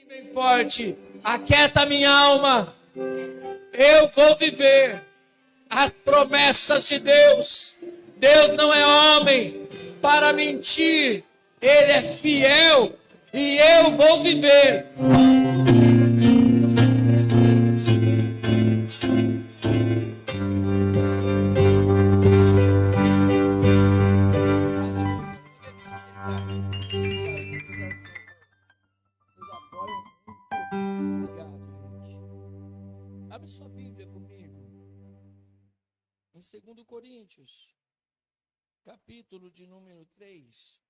Bem forte, aquieta minha alma. Eu vou viver as promessas de Deus. Deus não é homem para mentir. Ele é fiel e eu vou viver. Abre sua Bíblia comigo. Em 2 Coríntios, capítulo de número 3.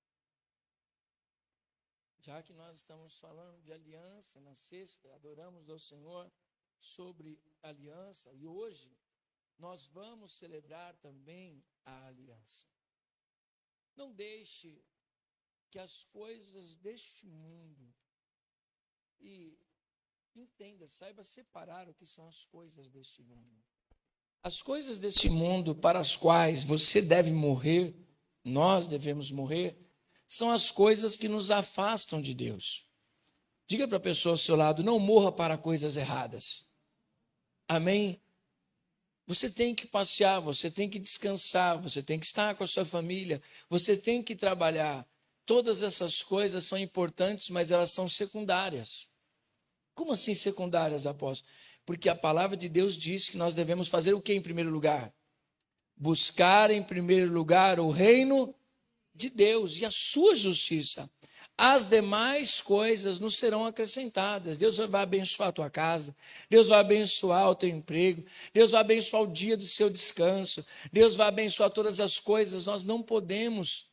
Já que nós estamos falando de aliança na sexta, adoramos ao Senhor sobre aliança. E hoje nós vamos celebrar também a aliança. Não deixe que as coisas deste mundo entenda, saiba separar o que são as coisas deste mundo. As coisas deste mundo para as quais você deve morrer, nós devemos morrer, são as coisas que nos afastam de Deus. Diga para a pessoa ao seu lado, não morra para coisas erradas. Amém? Você tem que passear, você tem que descansar, você tem que estar com a sua família, você tem que trabalhar. Todas essas coisas são importantes, mas elas são secundárias. Como assim secundárias, apóstolo? Porque a palavra de Deus diz que nós devemos fazer o que em primeiro lugar? Buscar em primeiro lugar o reino de Deus e a sua justiça. As demais coisas nos serão acrescentadas. Deus vai abençoar a tua casa, Deus vai abençoar o teu emprego, Deus vai abençoar o dia do seu descanso, Deus vai abençoar todas as coisas. Nós não podemos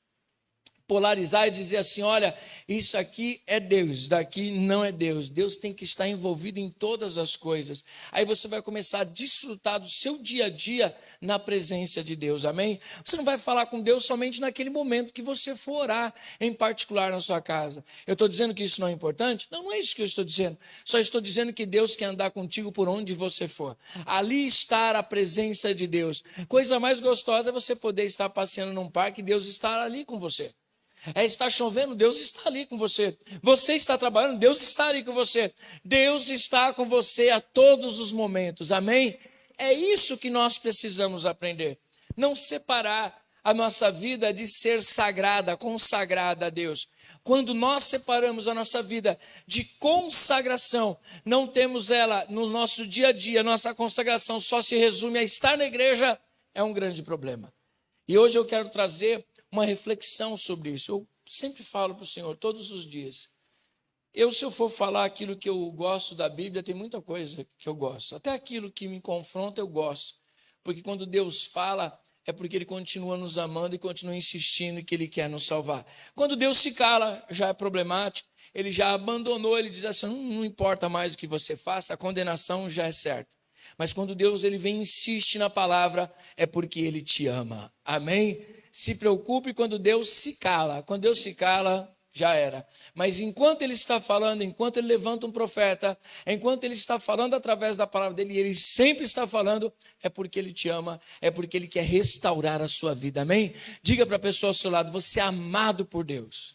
polarizar e dizer assim, olha, isso aqui é Deus, daqui não é Deus. Deus tem que estar envolvido em todas as coisas. Aí você vai começar a desfrutar do seu dia a dia na presença de Deus, amém? Você não vai falar com Deus somente naquele momento que você for orar, em particular na sua casa. Eu estou dizendo que isso não é importante? Não, não é isso que eu estou dizendo. Só estou dizendo que Deus quer andar contigo por onde você for. Ali está a presença de Deus. Coisa mais gostosa é você poder estar passeando num parque e Deus estar ali com você. Está chovendo, Deus está ali com você. Você está trabalhando, Deus está ali com você. Deus está com você a todos os momentos, amém? É isso que nós precisamos aprender. Não separar a nossa vida de ser sagrada, consagrada a Deus. Quando nós separamos a nossa vida de consagração, não temos ela no nosso dia a dia, nossa consagração só se resume a estar na igreja, é um grande problema. E hoje eu quero trazer uma reflexão sobre isso. Eu sempre falo para o Senhor, todos os dias. Se eu for falar aquilo que eu gosto da Bíblia, tem muita coisa que eu gosto. Até aquilo que me confronta, eu gosto. Porque quando Deus fala, é porque Ele continua nos amando e continua insistindo que Ele quer nos salvar. Quando Deus se cala, já é problemático. Ele já abandonou, Ele diz assim, não importa mais o que você faça, a condenação já é certa. Mas quando Deus ele vem e insiste na palavra, é porque Ele te ama. Amém? Se preocupe quando Deus se cala. Quando Deus se cala, já era. Mas enquanto Ele está falando, enquanto Ele levanta um profeta, enquanto Ele está falando através da palavra dEle, e Ele sempre está falando, é porque Ele te ama, é porque Ele quer restaurar a sua vida. Amém? Diga para a pessoa ao seu lado, você é amado por Deus.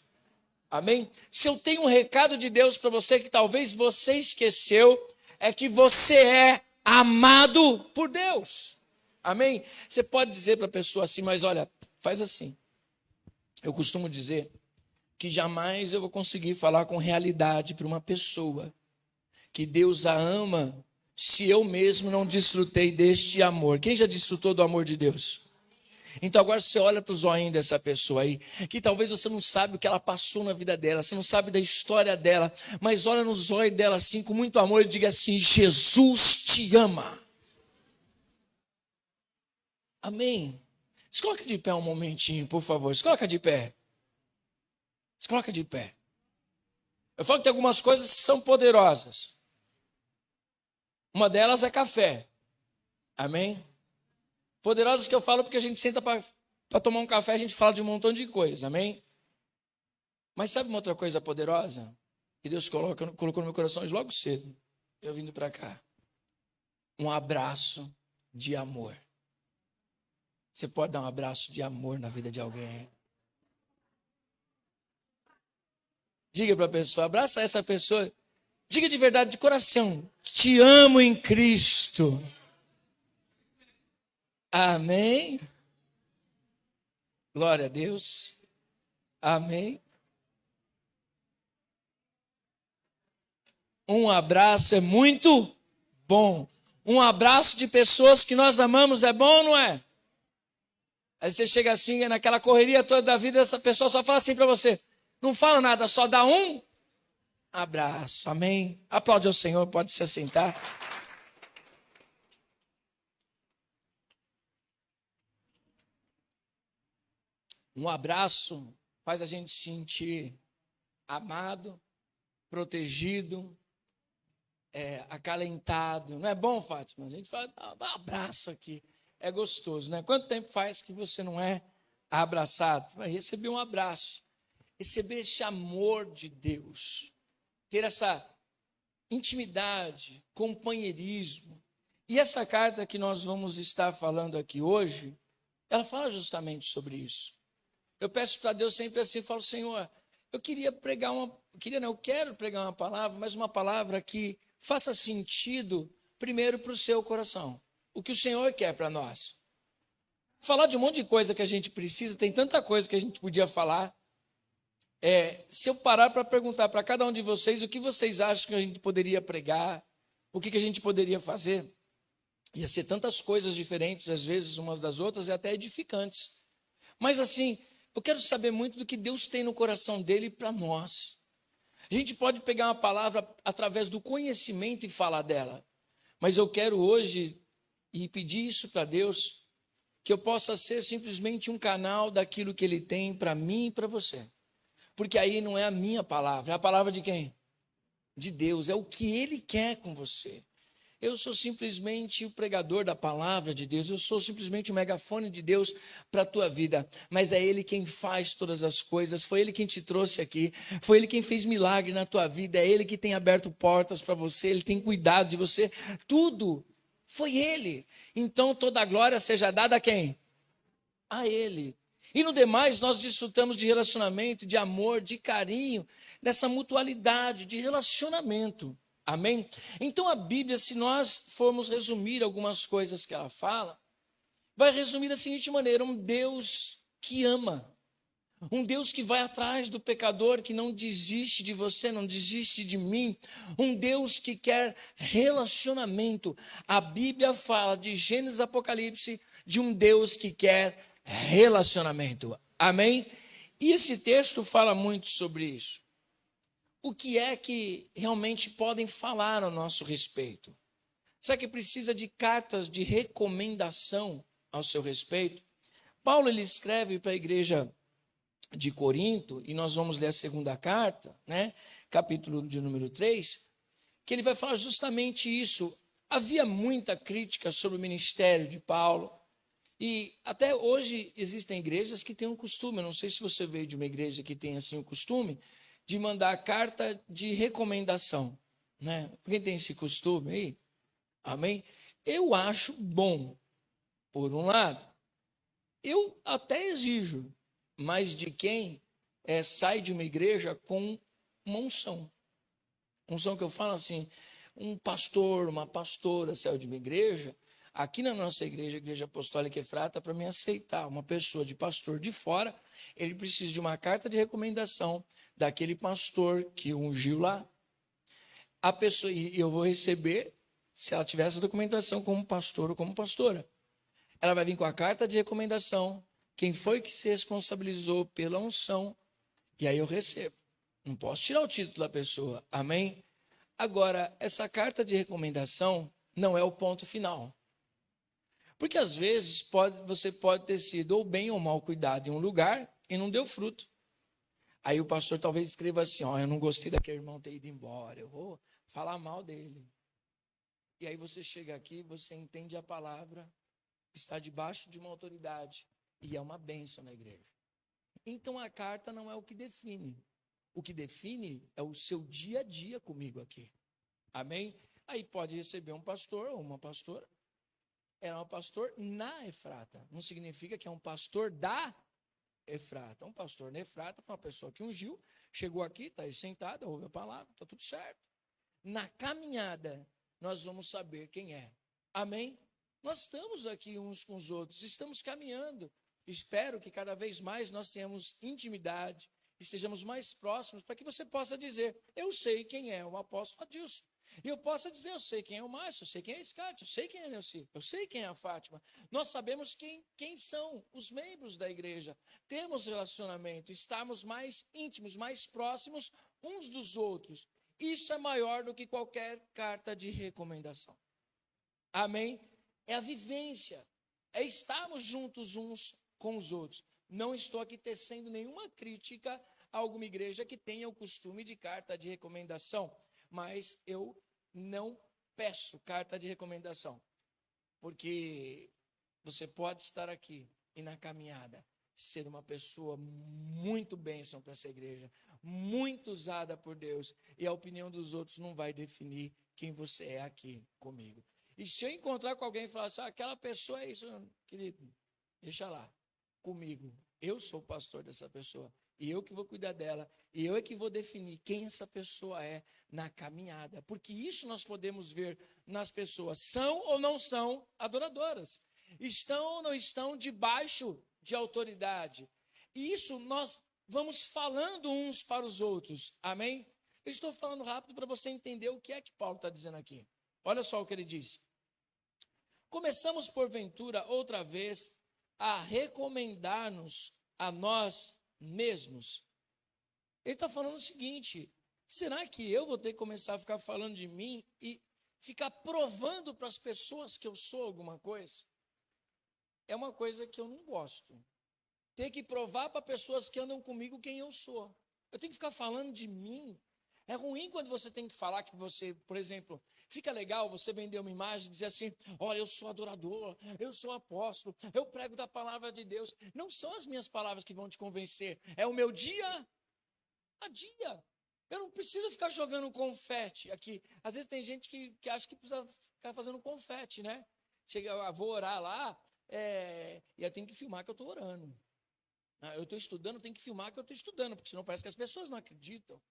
Amém? Se eu tenho um recado de Deus para você que talvez você esqueceu, é que você é amado por Deus. Amém? Você pode dizer para a pessoa assim, mas olha, faz assim. Eu costumo dizer que jamais eu vou conseguir falar com realidade para uma pessoa que Deus a ama se eu mesmo não desfrutei deste amor. Quem já desfrutou do amor de Deus? Então agora você olha para o zoinho dessa pessoa aí, que talvez você não sabe o que ela passou na vida dela, você não sabe da história dela, mas olha no zóio dela assim, com muito amor, e diga assim, Jesus te ama. Amém? Se coloca de pé um momentinho, por favor. Se coloca de pé. Se coloca de pé. Eu falo que tem algumas coisas que são poderosas. Uma delas é café. Amém? Poderosas que eu falo porque a gente senta para tomar um café, a gente fala de um montão de coisa. Amém? Mas sabe uma outra coisa poderosa? Que Deus colocou no meu coração logo cedo. Eu vindo para cá. Um abraço de amor. Você pode dar um abraço de amor na vida de alguém. Diga para a pessoa, abraça essa pessoa Diga de verdade, de coração, te amo em Cristo. Amém. Glória a Deus. Amém. Um abraço é muito bom. Um abraço de pessoas que nós amamos é bom, não é? Aí você chega assim, naquela correria toda da vida, essa pessoa só fala assim para você. Não fala nada, só dá um abraço. Amém? Aplaude ao Senhor, pode se assentar. Um abraço faz a gente sentir amado, protegido, acalentado. Não é bom, Fátima? A gente fala, dá um abraço aqui. É gostoso, né? Quanto tempo faz que você não é abraçado? Vai receber um abraço. Receber esse amor de Deus. Ter essa intimidade, companheirismo. E essa carta que nós vamos estar falando aqui hoje, ela fala justamente sobre isso. Eu peço para Deus sempre assim, eu falo, Senhor, eu quero pregar uma palavra, mas uma palavra que faça sentido primeiro para o seu coração. O que o Senhor quer para nós. Falar de um monte de coisa que a gente precisa, tem tanta coisa que a gente podia falar. Se eu parar para perguntar para cada um de vocês o que vocês acham que a gente poderia pregar, o que a gente poderia fazer, ia ser tantas coisas diferentes, às vezes, umas das outras, e até edificantes. Mas assim, eu quero saber muito do que Deus tem no coração dele para nós. A gente pode pegar uma palavra através do conhecimento e falar dela, mas eu quero hoje e pedir isso para Deus, que eu possa ser simplesmente um canal daquilo que Ele tem para mim e para você. Porque aí não é a minha palavra, é a palavra de quem? De Deus, é o que Ele quer com você. Eu sou simplesmente o pregador da palavra de Deus, eu sou simplesmente o megafone de Deus para a tua vida, mas é Ele quem faz todas as coisas, foi Ele quem te trouxe aqui, foi Ele quem fez milagre na tua vida, é Ele que tem aberto portas para você, Ele tem cuidado de você, tudo foi Ele. Então toda a glória seja dada a quem? A Ele. E no demais nós desfrutamos de relacionamento, de amor, de carinho, dessa mutualidade, de relacionamento. Amém? Então a Bíblia, se nós formos resumir algumas coisas que ela fala, vai resumir da seguinte maneira: um Deus que ama, um Deus que vai atrás do pecador, que não desiste de você, não desiste de mim, um Deus que quer relacionamento. A Bíblia fala de Gênesis e Apocalipse de um Deus que quer relacionamento. Amém? E esse texto fala muito sobre isso. O que é que realmente podem falar a nosso respeito? Será que precisa de cartas de recomendação ao seu respeito? Paulo ele escreve para a igreja de Corinto, e nós vamos ler a segunda carta, né? Capítulo de número 3, que ele vai falar justamente isso. Havia muita crítica sobre o ministério de Paulo, e até hoje existem igrejas que têm um costume, eu não sei se você veio de uma igreja que tem assim o costume, de mandar carta de recomendação, né? Quem tem esse costume aí? Amém? Eu acho bom, por um lado. Eu até exijo, mas de quem sai de uma igreja com uma unção. Unção que eu falo assim, um pastor, uma pastora saiu de uma igreja, aqui na nossa igreja, a Igreja Apostólica Efrata, para me aceitar uma pessoa de pastor de fora, ele precisa de uma carta de recomendação daquele pastor que ungiu lá. A pessoa, e eu vou receber, se ela tiver essa documentação como pastor ou como pastora. Ela vai vir com a carta de recomendação, quem foi que se responsabilizou pela unção, e aí eu recebo. Não posso tirar o título da pessoa, amém? Agora, essa carta de recomendação não é o ponto final. Porque às vezes você pode ter sido ou bem ou mal cuidado em um lugar e não deu fruto. Aí o pastor talvez escreva assim, eu não gostei daquele irmão ter ido embora, eu vou falar mal dele. E aí você chega aqui, você entende a palavra, está debaixo de uma autoridade, e é uma bênção na igreja. Então a carta não é o que define. O que define é o seu dia a dia comigo aqui. Amém? Aí pode receber um pastor ou uma pastora. É um pastor na Efrata. Não significa que é um pastor da Efrata. Um pastor na Efrata foi uma pessoa que ungiu, chegou aqui, está aí sentada, ouve a palavra, está tudo certo. na caminhada, nós vamos saber quem é. Amém? Nós estamos aqui uns com os outros, estamos caminhando. Espero que cada vez mais nós tenhamos intimidade, estejamos mais próximos, para que você possa dizer, eu sei quem é o apóstolo Adilson. E eu possa dizer, eu sei quem é o Márcio, eu sei quem é a Scate, eu sei quem é a Nelci, eu sei quem é a Fátima. Nós sabemos quem são os membros da igreja. Temos relacionamento, estamos mais íntimos, mais próximos uns dos outros. Isso é maior do que qualquer carta de recomendação. Amém? É a vivência, é estarmos juntos uns com os outros. Não estou aqui tecendo nenhuma crítica a alguma igreja que tenha o costume de carta de recomendação, mas eu não peço carta de recomendação, porque você pode estar aqui e na caminhada ser uma pessoa muito bênção para essa igreja, muito usada por Deus, e a opinião dos outros não vai definir quem você é aqui comigo. E se eu encontrar com alguém e falar assim, aquela pessoa é isso, querido, deixa lá, comigo. Eu sou o pastor dessa pessoa, e eu que vou cuidar dela, e eu é que vou definir quem essa pessoa é na caminhada. Porque isso nós podemos ver nas pessoas, são ou não são adoradoras, estão ou não estão debaixo de autoridade. E isso nós vamos falando uns para os outros, amém? Eu estou falando rápido para você entender o que é que Paulo está dizendo aqui. Olha só o que ele diz. Começamos, porventura, outra vez, a recomendar-nos a nós mesmos. Ele está falando o seguinte, será que eu vou ter que começar a ficar falando de mim e ficar provando para as pessoas que eu sou alguma coisa? É uma coisa que eu não gosto. Ter que provar para pessoas que andam comigo quem eu sou. Eu tenho que ficar falando de mim. É ruim quando você tem que falar que você, por exemplo, fica legal você vender uma imagem e dizer assim, olha, eu sou adorador, eu sou apóstolo, eu prego da palavra de Deus. Não são as minhas palavras que vão te convencer, é o meu dia a dia. Eu não preciso ficar jogando confete aqui. Às vezes tem gente que acha que precisa ficar fazendo confete, né? Chega, vou orar lá, e eu tenho que filmar que eu estou orando. Eu estou estudando, tenho que filmar que eu estou estudando, porque senão parece que as pessoas não acreditam.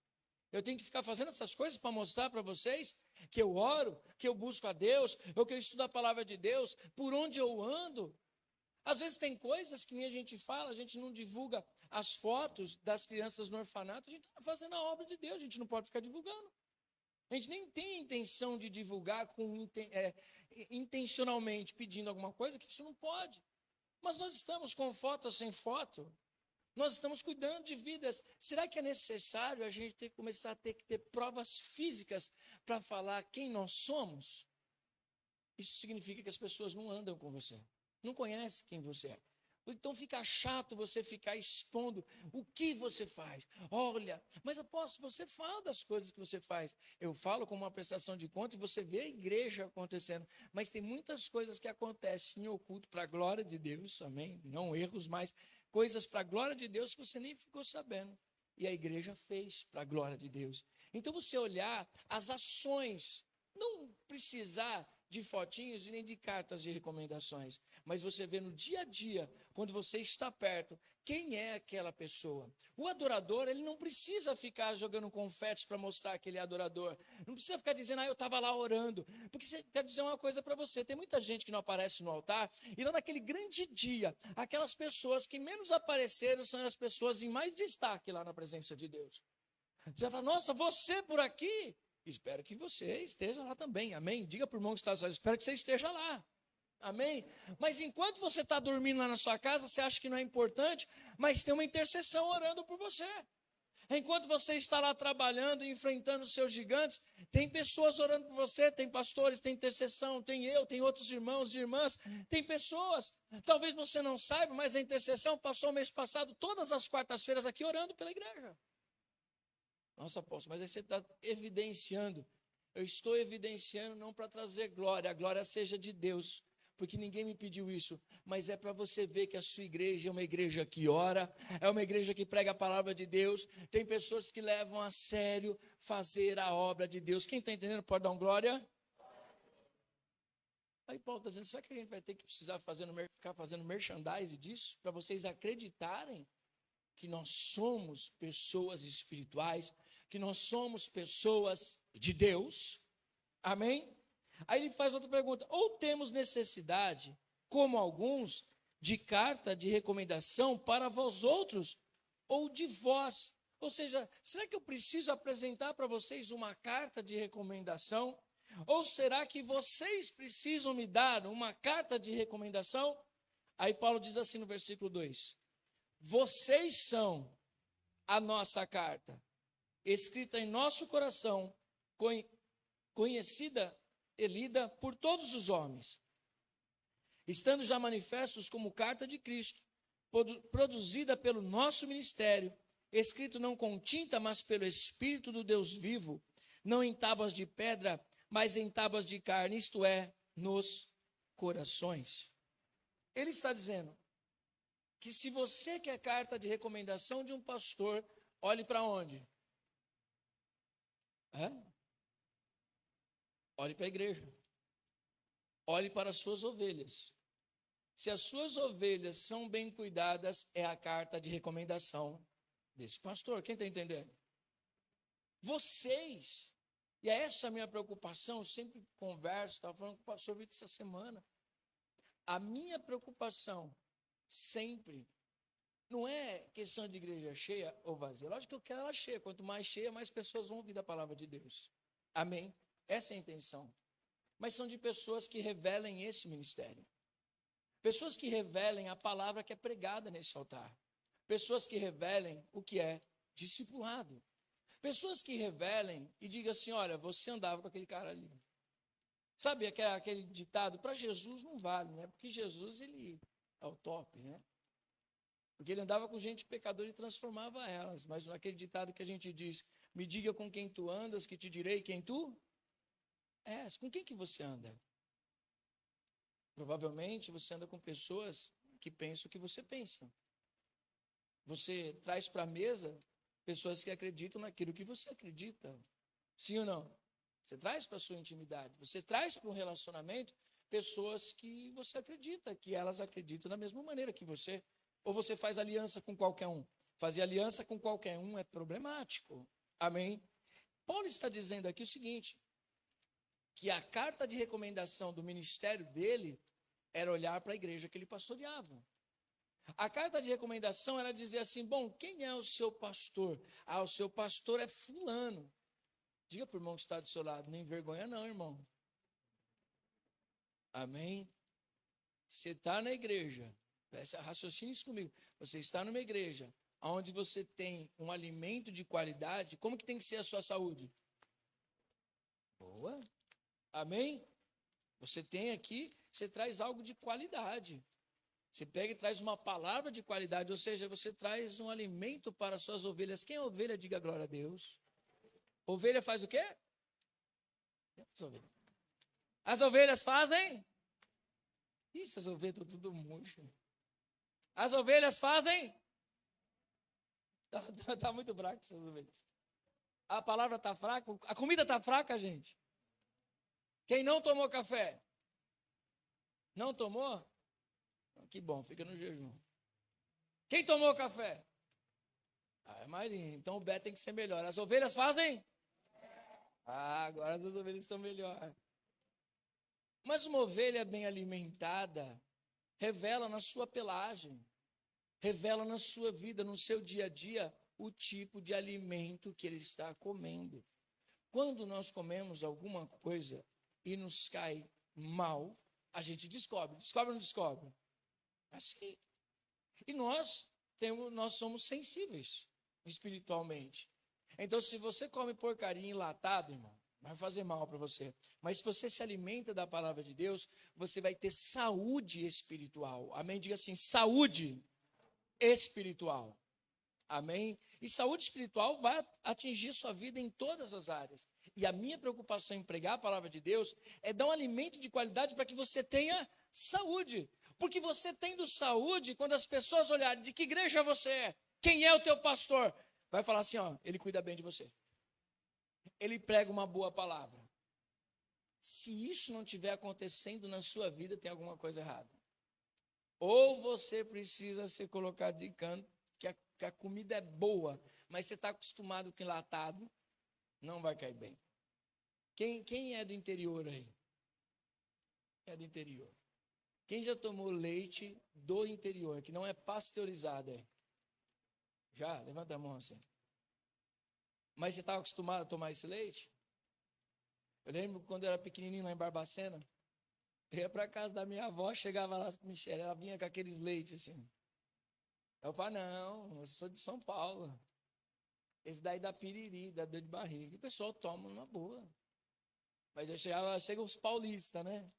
Eu tenho que ficar fazendo essas coisas para mostrar para vocês que eu oro, que eu busco a Deus, ou que eu estudo a palavra de Deus, por onde eu ando. Às vezes tem coisas que nem a gente fala, a gente não divulga as fotos das crianças no orfanato, a gente está fazendo a obra de Deus, a gente não pode ficar divulgando. A gente nem tem intenção de divulgar intencionalmente pedindo alguma coisa, que isso não pode. Mas nós estamos com foto ou sem foto. Nós estamos cuidando de vidas. Será que é necessário a gente começar a ter que ter provas físicas para falar quem nós somos? Isso significa que as pessoas não andam com você, não conhecem quem você é. Então fica chato você ficar expondo o que você faz. Olha, mas apóstolo, você fala das coisas que você faz. Eu falo como uma prestação de conta e você vê a igreja acontecendo. Mas tem muitas coisas que acontecem em oculto para a glória de Deus, amém? Não erros, mas coisas para a glória de Deus que você nem ficou sabendo. E a igreja fez para a glória de Deus. Então você olhar as ações, não precisar de fotinhos e nem de cartas de recomendações, mas você vê no dia a dia, quando você está perto, quem é aquela pessoa. O adorador, ele não precisa ficar jogando confetes para mostrar que ele é adorador, não precisa ficar dizendo, eu estava lá orando, porque você quer dizer uma coisa para você, tem muita gente que não aparece no altar, e lá naquele grande dia, aquelas pessoas que menos apareceram são as pessoas em mais destaque lá na presença de Deus. Você vai falar, nossa, você por aqui? Espero que você esteja lá também, amém? Diga para o irmão que está ao lado, espero que você esteja lá, amém? Mas enquanto você está dormindo lá na sua casa, você acha que não é importante, mas tem uma intercessão orando por você. Enquanto você está lá trabalhando, enfrentando os seus gigantes, tem pessoas orando por você, tem pastores, tem intercessão, tem eu, tem outros irmãos e irmãs, tem pessoas. Talvez você não saiba, mas a intercessão passou o mês passado, todas as quartas-feiras aqui orando pela igreja. Nossa, apóstolo, mas aí você está evidenciando. Eu estou evidenciando não para trazer glória, a glória seja de Deus, porque ninguém me pediu isso, mas é para você ver que a sua igreja é uma igreja que ora, é uma igreja que prega a palavra de Deus, tem pessoas que levam a sério fazer a obra de Deus. Quem está entendendo pode dar um glória? Aí Paulo está dizendo, será que a gente vai ter que precisar ficar fazendo merchandising disso, para vocês acreditarem que nós somos pessoas espirituais, que nós somos pessoas de Deus. Amém? Aí ele faz outra pergunta: ou temos necessidade, como alguns, de carta de recomendação para vós outros, ou de vós? Ou seja, será que eu preciso apresentar para vocês uma carta de recomendação? Ou será que vocês precisam me dar uma carta de recomendação? Aí Paulo diz assim no versículo 2: vocês são a nossa carta, escrita em nosso coração, conhecida e lida por todos os homens, estando já manifestos como carta de Cristo, produzida pelo nosso ministério, escrito não com tinta, mas pelo Espírito do Deus vivo, não em tábuas de pedra, mas em tábuas de carne, isto é, nos corações. Ele está dizendo que se você quer carta de recomendação de um pastor, olhe para onde? Olhe para a igreja. Olhe para as suas ovelhas. Se as suas ovelhas são bem cuidadas, é a carta de recomendação desse pastor. Quem está entendendo? Vocês, e é essa a minha preocupação, eu sempre converso, estava falando com o pastor Vitor essa semana. A minha preocupação sempre não é questão de igreja cheia ou vazia. Lógico que eu quero ela cheia. Quanto mais cheia, mais pessoas vão ouvir a palavra de Deus. Amém? Essa é a intenção. Mas são de pessoas que revelem esse ministério. Pessoas que revelem a palavra que é pregada nesse altar. Pessoas que revelem o que é discipulado. Pessoas que revelem e digam assim: olha, você andava com aquele cara ali. Sabe aquele ditado? Para Jesus não vale, né? Porque Jesus, ele é o top, né? Porque ele andava com gente pecadora e transformava elas. Mas naquele ditado que a gente diz: me diga com quem tu andas, que te direi quem tu és. Com quem que você anda? Provavelmente você anda com pessoas que pensam o que você pensa. Você traz para a mesa pessoas que acreditam naquilo que você acredita. Sim ou não? Você traz para a sua intimidade. Você traz para um relacionamento pessoas que você acredita, que elas acreditam da mesma maneira que você. Ou você faz aliança com qualquer um. Fazer aliança com qualquer um é problemático. Amém? Paulo está dizendo aqui o seguinte: que a carta de recomendação do ministério dele era olhar para a igreja que ele pastoreava. A carta de recomendação era dizer assim: bom, quem é o seu pastor? Ah, o seu pastor é fulano. Diga para o irmão que está do seu lado: não envergonha não, irmão. Amém? Você está na igreja, raciocine isso comigo. Você está numa igreja onde você tem um alimento de qualidade. Como que tem que ser a sua saúde? Boa. Amém? Você tem aqui, você traz algo de qualidade. Você pega e traz uma palavra de qualidade, ou seja, você traz um alimento para as suas ovelhas. Quem é ovelha, diga glória a Deus. Ovelha faz o quê? As ovelhas fazem? Isso, as ovelhas estão tudo murcho. As ovelhas fazem? Está muito fraco essas ovelhas. A palavra está fraca, a comida está fraca, gente. Quem não tomou café? Não tomou? Que bom, fica no jejum. Quem tomou café? Ah, é Marinha. Então o Beto tem que ser melhor. As ovelhas fazem? Ah, agora as ovelhas estão melhor. Mas uma ovelha bem alimentada revela na sua pelagem, revela na sua vida, no seu dia a dia, o tipo de alimento que ele está comendo. Quando nós comemos alguma coisa e nos cai mal, a gente descobre. Descobre ou não descobre? Assim. E nós somos sensíveis espiritualmente. Então, se você come porcaria enlatada, irmão, vai fazer mal para você. Mas se você se alimenta da palavra de Deus, você vai ter saúde espiritual. Amém? Diga assim: saúde espiritual. Amém? E saúde espiritual vai atingir sua vida em todas as áreas. E a minha preocupação em pregar a palavra de Deus é dar um alimento de qualidade para que você tenha saúde. Porque você tendo saúde, quando as pessoas olharem de que igreja você é, quem é o teu pastor, vai falar assim: ó, ele cuida bem de você. Ele prega uma boa palavra. Se isso não estiver acontecendo na sua vida, tem alguma coisa errada. Ou você precisa ser colocado de canto, que a comida é boa, mas você está acostumado com enlatado, Não vai cair bem. Quem é do interior aí? É do interior. Quem já tomou leite do interior, que não é pasteurizado aí? Já? Levanta a mão assim. Mas você estava acostumado a tomar esse leite? Eu lembro quando eu era pequenininho lá em Barbacena, eu ia para casa da minha avó, chegava lá, Michele, ela vinha com aqueles leites assim. Eu falava, não, eu sou de São Paulo. Esse daí dá piriri, dá dor de barriga. E o pessoal toma numa boa. Mas eu chega os paulistas, né?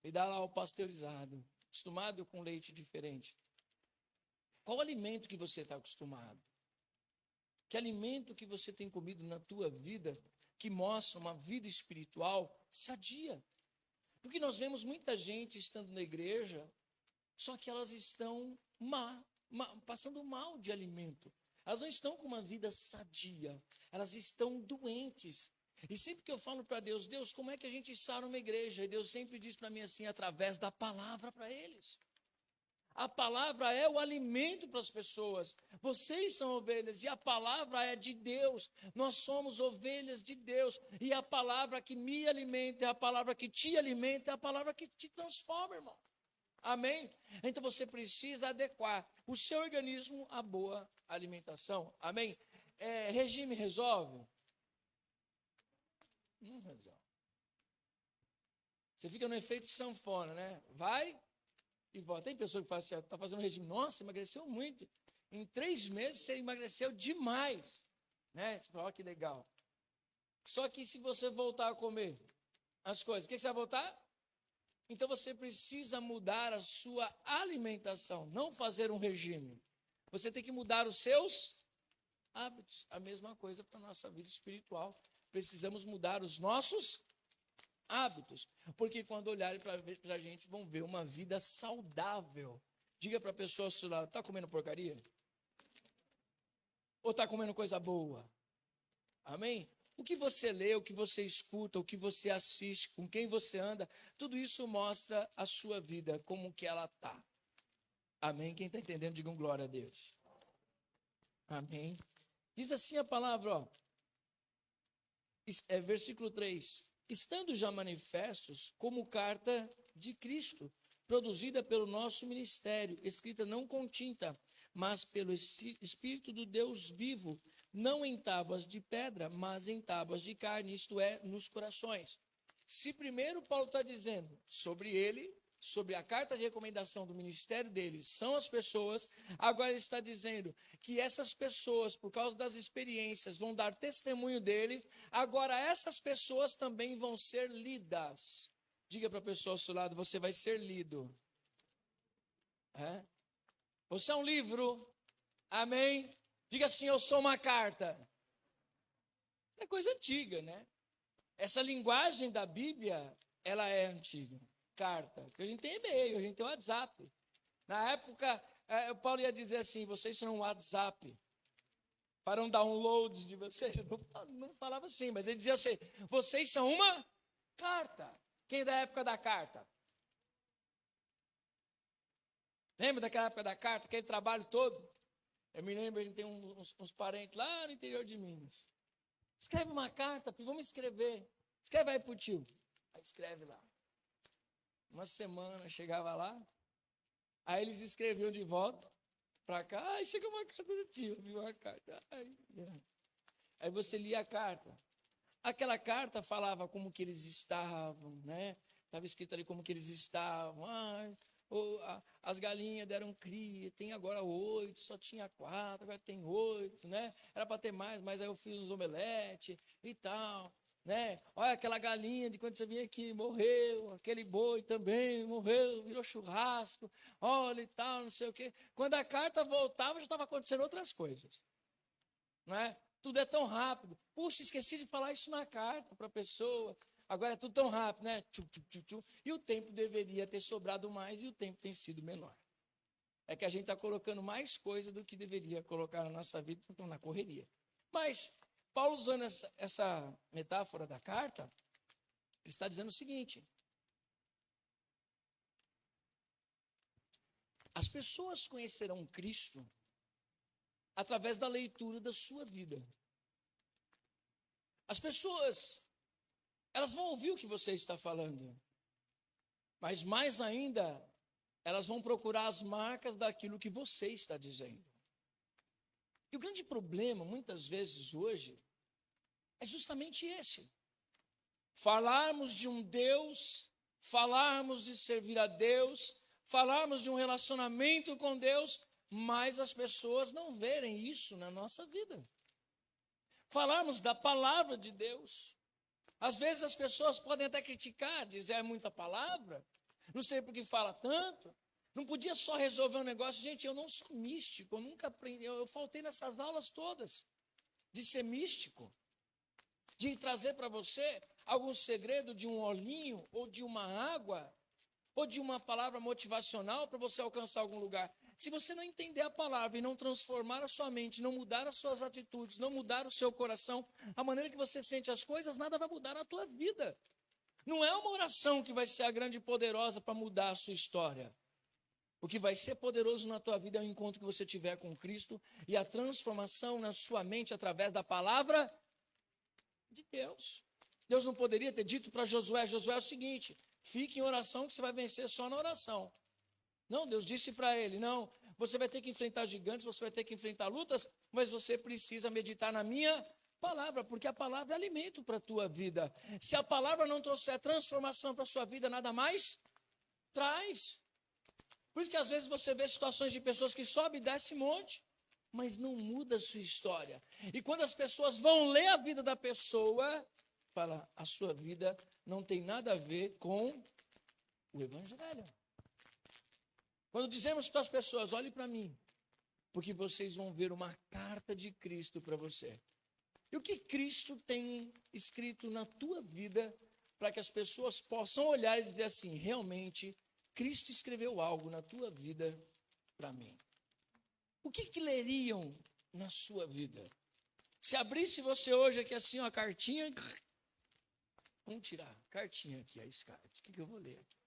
E dá lá o pasteurizado, acostumado com leite diferente. Qual alimento que você está acostumado? Que alimento que você tem comido na tua vida que mostra uma vida espiritual sadia? Porque nós vemos muita gente estando na igreja, só que elas estão passando mal de alimento. Elas não estão com uma vida sadia, elas estão doentes. E sempre que eu falo para Deus, Deus, como é que a gente sara uma igreja? E Deus sempre diz para mim assim, através da palavra para eles. A palavra é o alimento para as pessoas. Vocês são ovelhas e a palavra é de Deus. Nós somos ovelhas de Deus. E a palavra que me alimenta, é a palavra que te alimenta, é a palavra que te transforma, irmão. Amém? Então você precisa adequar o seu organismo à boa alimentação. Amém? Regime resolve? Não resolve. Você fica no efeito sanfona, né? Vai e volta. Tem pessoa que fala assim, está fazendo regime, nossa, emagreceu muito. Em 3 meses você emagreceu demais. Né? Você fala, ó, que legal. Só que se você voltar a comer as coisas, o que você vai voltar? Então você precisa mudar a sua alimentação, não fazer um regime. Você tem que mudar os seus hábitos. A mesma coisa para a nossa vida espiritual. Precisamos mudar os nossos hábitos. Porque quando olharem para a gente, vão ver uma vida saudável. Diga para a pessoa ao seu lado, está comendo porcaria? Ou está comendo coisa boa? Amém? O que você lê, o que você escuta, o que você assiste, com quem você anda, tudo isso mostra a sua vida, como que ela está. Amém? Quem está entendendo, digam glória a Deus. Amém? Diz assim a palavra, ó, versículo 3. Estando já manifestos como carta de Cristo, produzida pelo nosso ministério, escrita não com tinta, mas pelo Espírito do Deus vivo, não em tábuas de pedra, mas em tábuas de carne, isto é, nos corações. Se primeiro Paulo está dizendo sobre ele, sobre a carta de recomendação do ministério dele, são as pessoas, agora ele está dizendo que essas pessoas, por causa das experiências, vão dar testemunho dele, agora essas pessoas também vão ser lidas. Diga para a pessoa ao seu lado, você vai ser lido. Você é um livro, amém? Diga assim, eu sou uma carta. Isso é coisa antiga, né? Essa linguagem da Bíblia, ela é antiga. Carta. Porque a gente tem e-mail, a gente tem WhatsApp. Na época, o Paulo ia dizer assim, vocês são um WhatsApp. Para um download de vocês. Não falava assim, mas ele dizia assim, vocês são uma carta. Quem é da época da carta? Lembra daquela época da carta, aquele trabalho todo? Eu me lembro, a gente tem uns parentes lá no interior de Minas. Escreve uma carta, vamos escrever. Escreve aí pro tio. Aí escreve lá. Uma semana, chegava lá. Aí eles escreviam de volta para cá. Aí chega uma carta do tio, viu uma carta. Aí você lia a carta. Aquela carta falava como que eles estavam, né? Estava escrito ali como que eles estavam. As galinhas deram cria, tem agora 8, só tinha 4, agora tem 8, né? Era para ter mais, mas aí eu fiz os omelete e tal, né? Olha aquela galinha de quando você vinha aqui, morreu, aquele boi também morreu, virou churrasco, olha e tal, não sei o quê. Quando a carta voltava, já estava acontecendo outras coisas, não é? Tudo é tão rápido. Puxa, esqueci de falar isso na carta para a pessoa. Agora é tudo tão rápido, né? E o tempo deveria ter sobrado mais e o tempo tem sido menor. É que a gente está colocando mais coisa do que deveria colocar na nossa vida, então na correria. Mas, Paulo usando essa metáfora da carta, ele está dizendo o seguinte. As pessoas conhecerão Cristo através da leitura da sua vida. As pessoas, elas vão ouvir o que você está falando, mas mais ainda, elas vão procurar as marcas daquilo que você está dizendo. E o grande problema, muitas vezes hoje, é justamente esse. Falarmos de um Deus, falarmos de servir a Deus, falarmos de um relacionamento com Deus, mas as pessoas não verem isso na nossa vida. Falarmos da palavra de Deus. Às vezes as pessoas podem até criticar, dizer, é muita palavra, não sei por que fala tanto, não podia só resolver um negócio. Gente, eu não sou místico, eu nunca aprendi, eu faltei nessas aulas todas, de ser místico, de trazer para você algum segredo de um olhinho, ou de uma água, ou de uma palavra motivacional para você alcançar algum lugar. Se você não entender a palavra e não transformar a sua mente, não mudar as suas atitudes, não mudar o seu coração, a maneira que você sente as coisas, nada vai mudar na tua vida. Não é uma oração que vai ser a grande e poderosa para mudar a sua história. O que vai ser poderoso na tua vida é o encontro que você tiver com Cristo e a transformação na sua mente através da palavra de Deus. Deus não poderia ter dito para Josué, Josué é o seguinte, fique em oração que você vai vencer só na oração. Não, Deus disse para ele, não, você vai ter que enfrentar gigantes, você vai ter que enfrentar lutas, mas você precisa meditar na minha palavra, porque a palavra é alimento para a tua vida. Se a palavra não trouxer transformação para a sua vida, nada mais traz. Por isso que às vezes você vê situações de pessoas que sobem e descem monte, mas não muda a sua história. E quando as pessoas vão ler a vida da pessoa, fala, a sua vida não tem nada a ver com o Evangelho. Quando dizemos para as pessoas, olhe para mim, porque vocês vão ver uma carta de Cristo para você. E o que Cristo tem escrito na tua vida para que as pessoas possam olhar e dizer assim, realmente, Cristo escreveu algo na tua vida para mim. O que leriam na sua vida? Se abrisse você hoje aqui assim, uma cartinha, vamos tirar a cartinha aqui, a escada, o que eu vou ler aqui?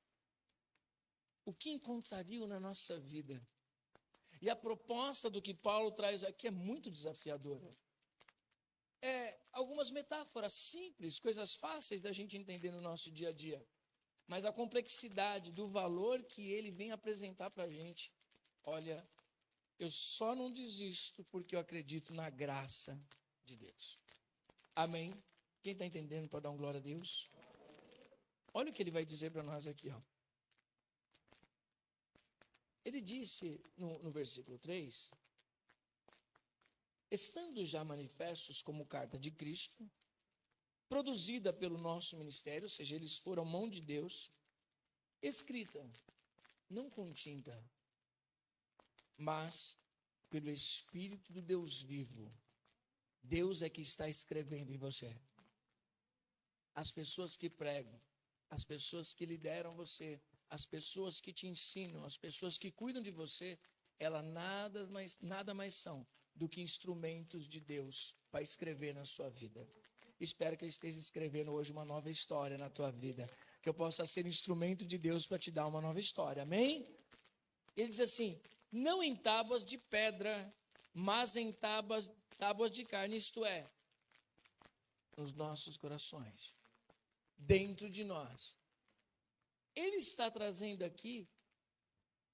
O que encontrariam na nossa vida? E a proposta do que Paulo traz aqui é muito desafiadora. Algumas metáforas simples, coisas fáceis da gente entender no nosso dia a dia. Mas a complexidade do valor que ele vem apresentar para a gente, olha, eu só não desisto porque eu acredito na graça de Deus. Amém? Quem está entendendo pode dar um glória a Deus? Olha o que ele vai dizer para nós aqui, ó. Ele disse no versículo 3, estando já manifestos como carta de Cristo, produzida pelo nosso ministério, ou seja, eles foram mão de Deus, escrita, não com tinta, mas pelo Espírito do Deus vivo. Deus é que está escrevendo em você. As pessoas que pregam, as pessoas que lideram você, as pessoas que te ensinam, as pessoas que cuidam de você, elas nada mais são do que instrumentos de Deus para escrever na sua vida. Espero que eu esteja escrevendo hoje uma nova história na tua vida, que eu possa ser instrumento de Deus para te dar uma nova história, amém? Ele diz assim, não em tábuas de pedra, mas em tábuas de carne, isto é, nos nossos corações, dentro de nós. Ele está trazendo aqui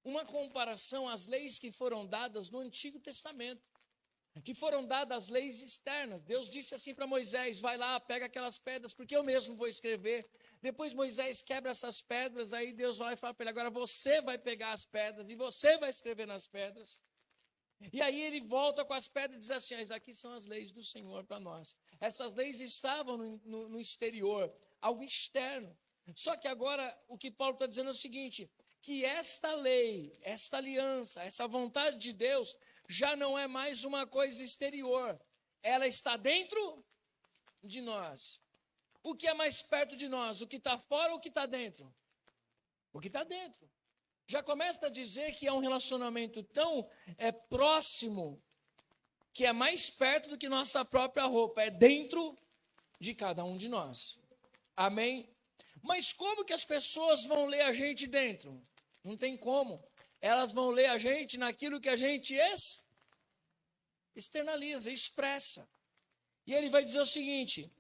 uma comparação às leis que foram dadas no Antigo Testamento, que foram dadas as leis externas. Deus disse assim para Moisés, vai lá, pega aquelas pedras, porque eu mesmo vou escrever. Depois Moisés quebra essas pedras, aí Deus vai falar para ele, agora você vai pegar as pedras e você vai escrever nas pedras. E aí ele volta com as pedras e diz assim, aqui são as leis do Senhor para nós. Essas leis estavam no exterior, algo externo. Só que agora o que Paulo está dizendo é o seguinte, que esta lei, esta aliança, essa vontade de Deus já não é mais uma coisa exterior. Ela está dentro de nós. O que é mais perto de nós? O que está fora ou o que está dentro? O que está dentro. Já começa a dizer que é um relacionamento tão próximo, que é mais perto do que nossa própria roupa. É dentro de cada um de nós. Amém? Mas como que as pessoas vão ler a gente dentro? Não tem como. Elas vão ler a gente naquilo que a gente externaliza, expressa. E ele vai dizer o seguinte,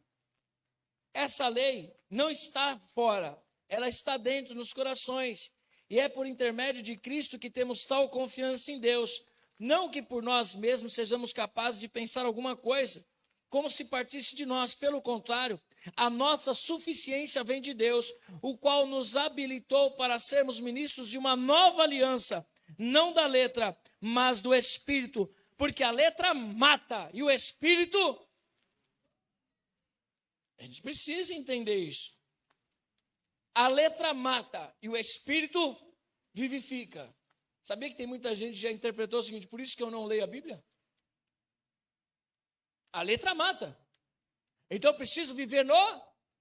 essa lei não está fora, ela está dentro nos corações. E é por intermédio de Cristo que temos tal confiança em Deus. Não que por nós mesmos sejamos capazes de pensar alguma coisa, como se partisse de nós. Pelo contrário, a nossa suficiência vem de Deus, o qual nos habilitou para sermos ministros de uma nova aliança, não da letra, mas do Espírito, porque a letra mata e o Espírito... A gente precisa entender isso. A letra mata e o Espírito vivifica. Sabia que tem muita gente que já interpretou o seguinte: por isso que eu não leio a Bíblia? A letra mata. Então eu preciso viver no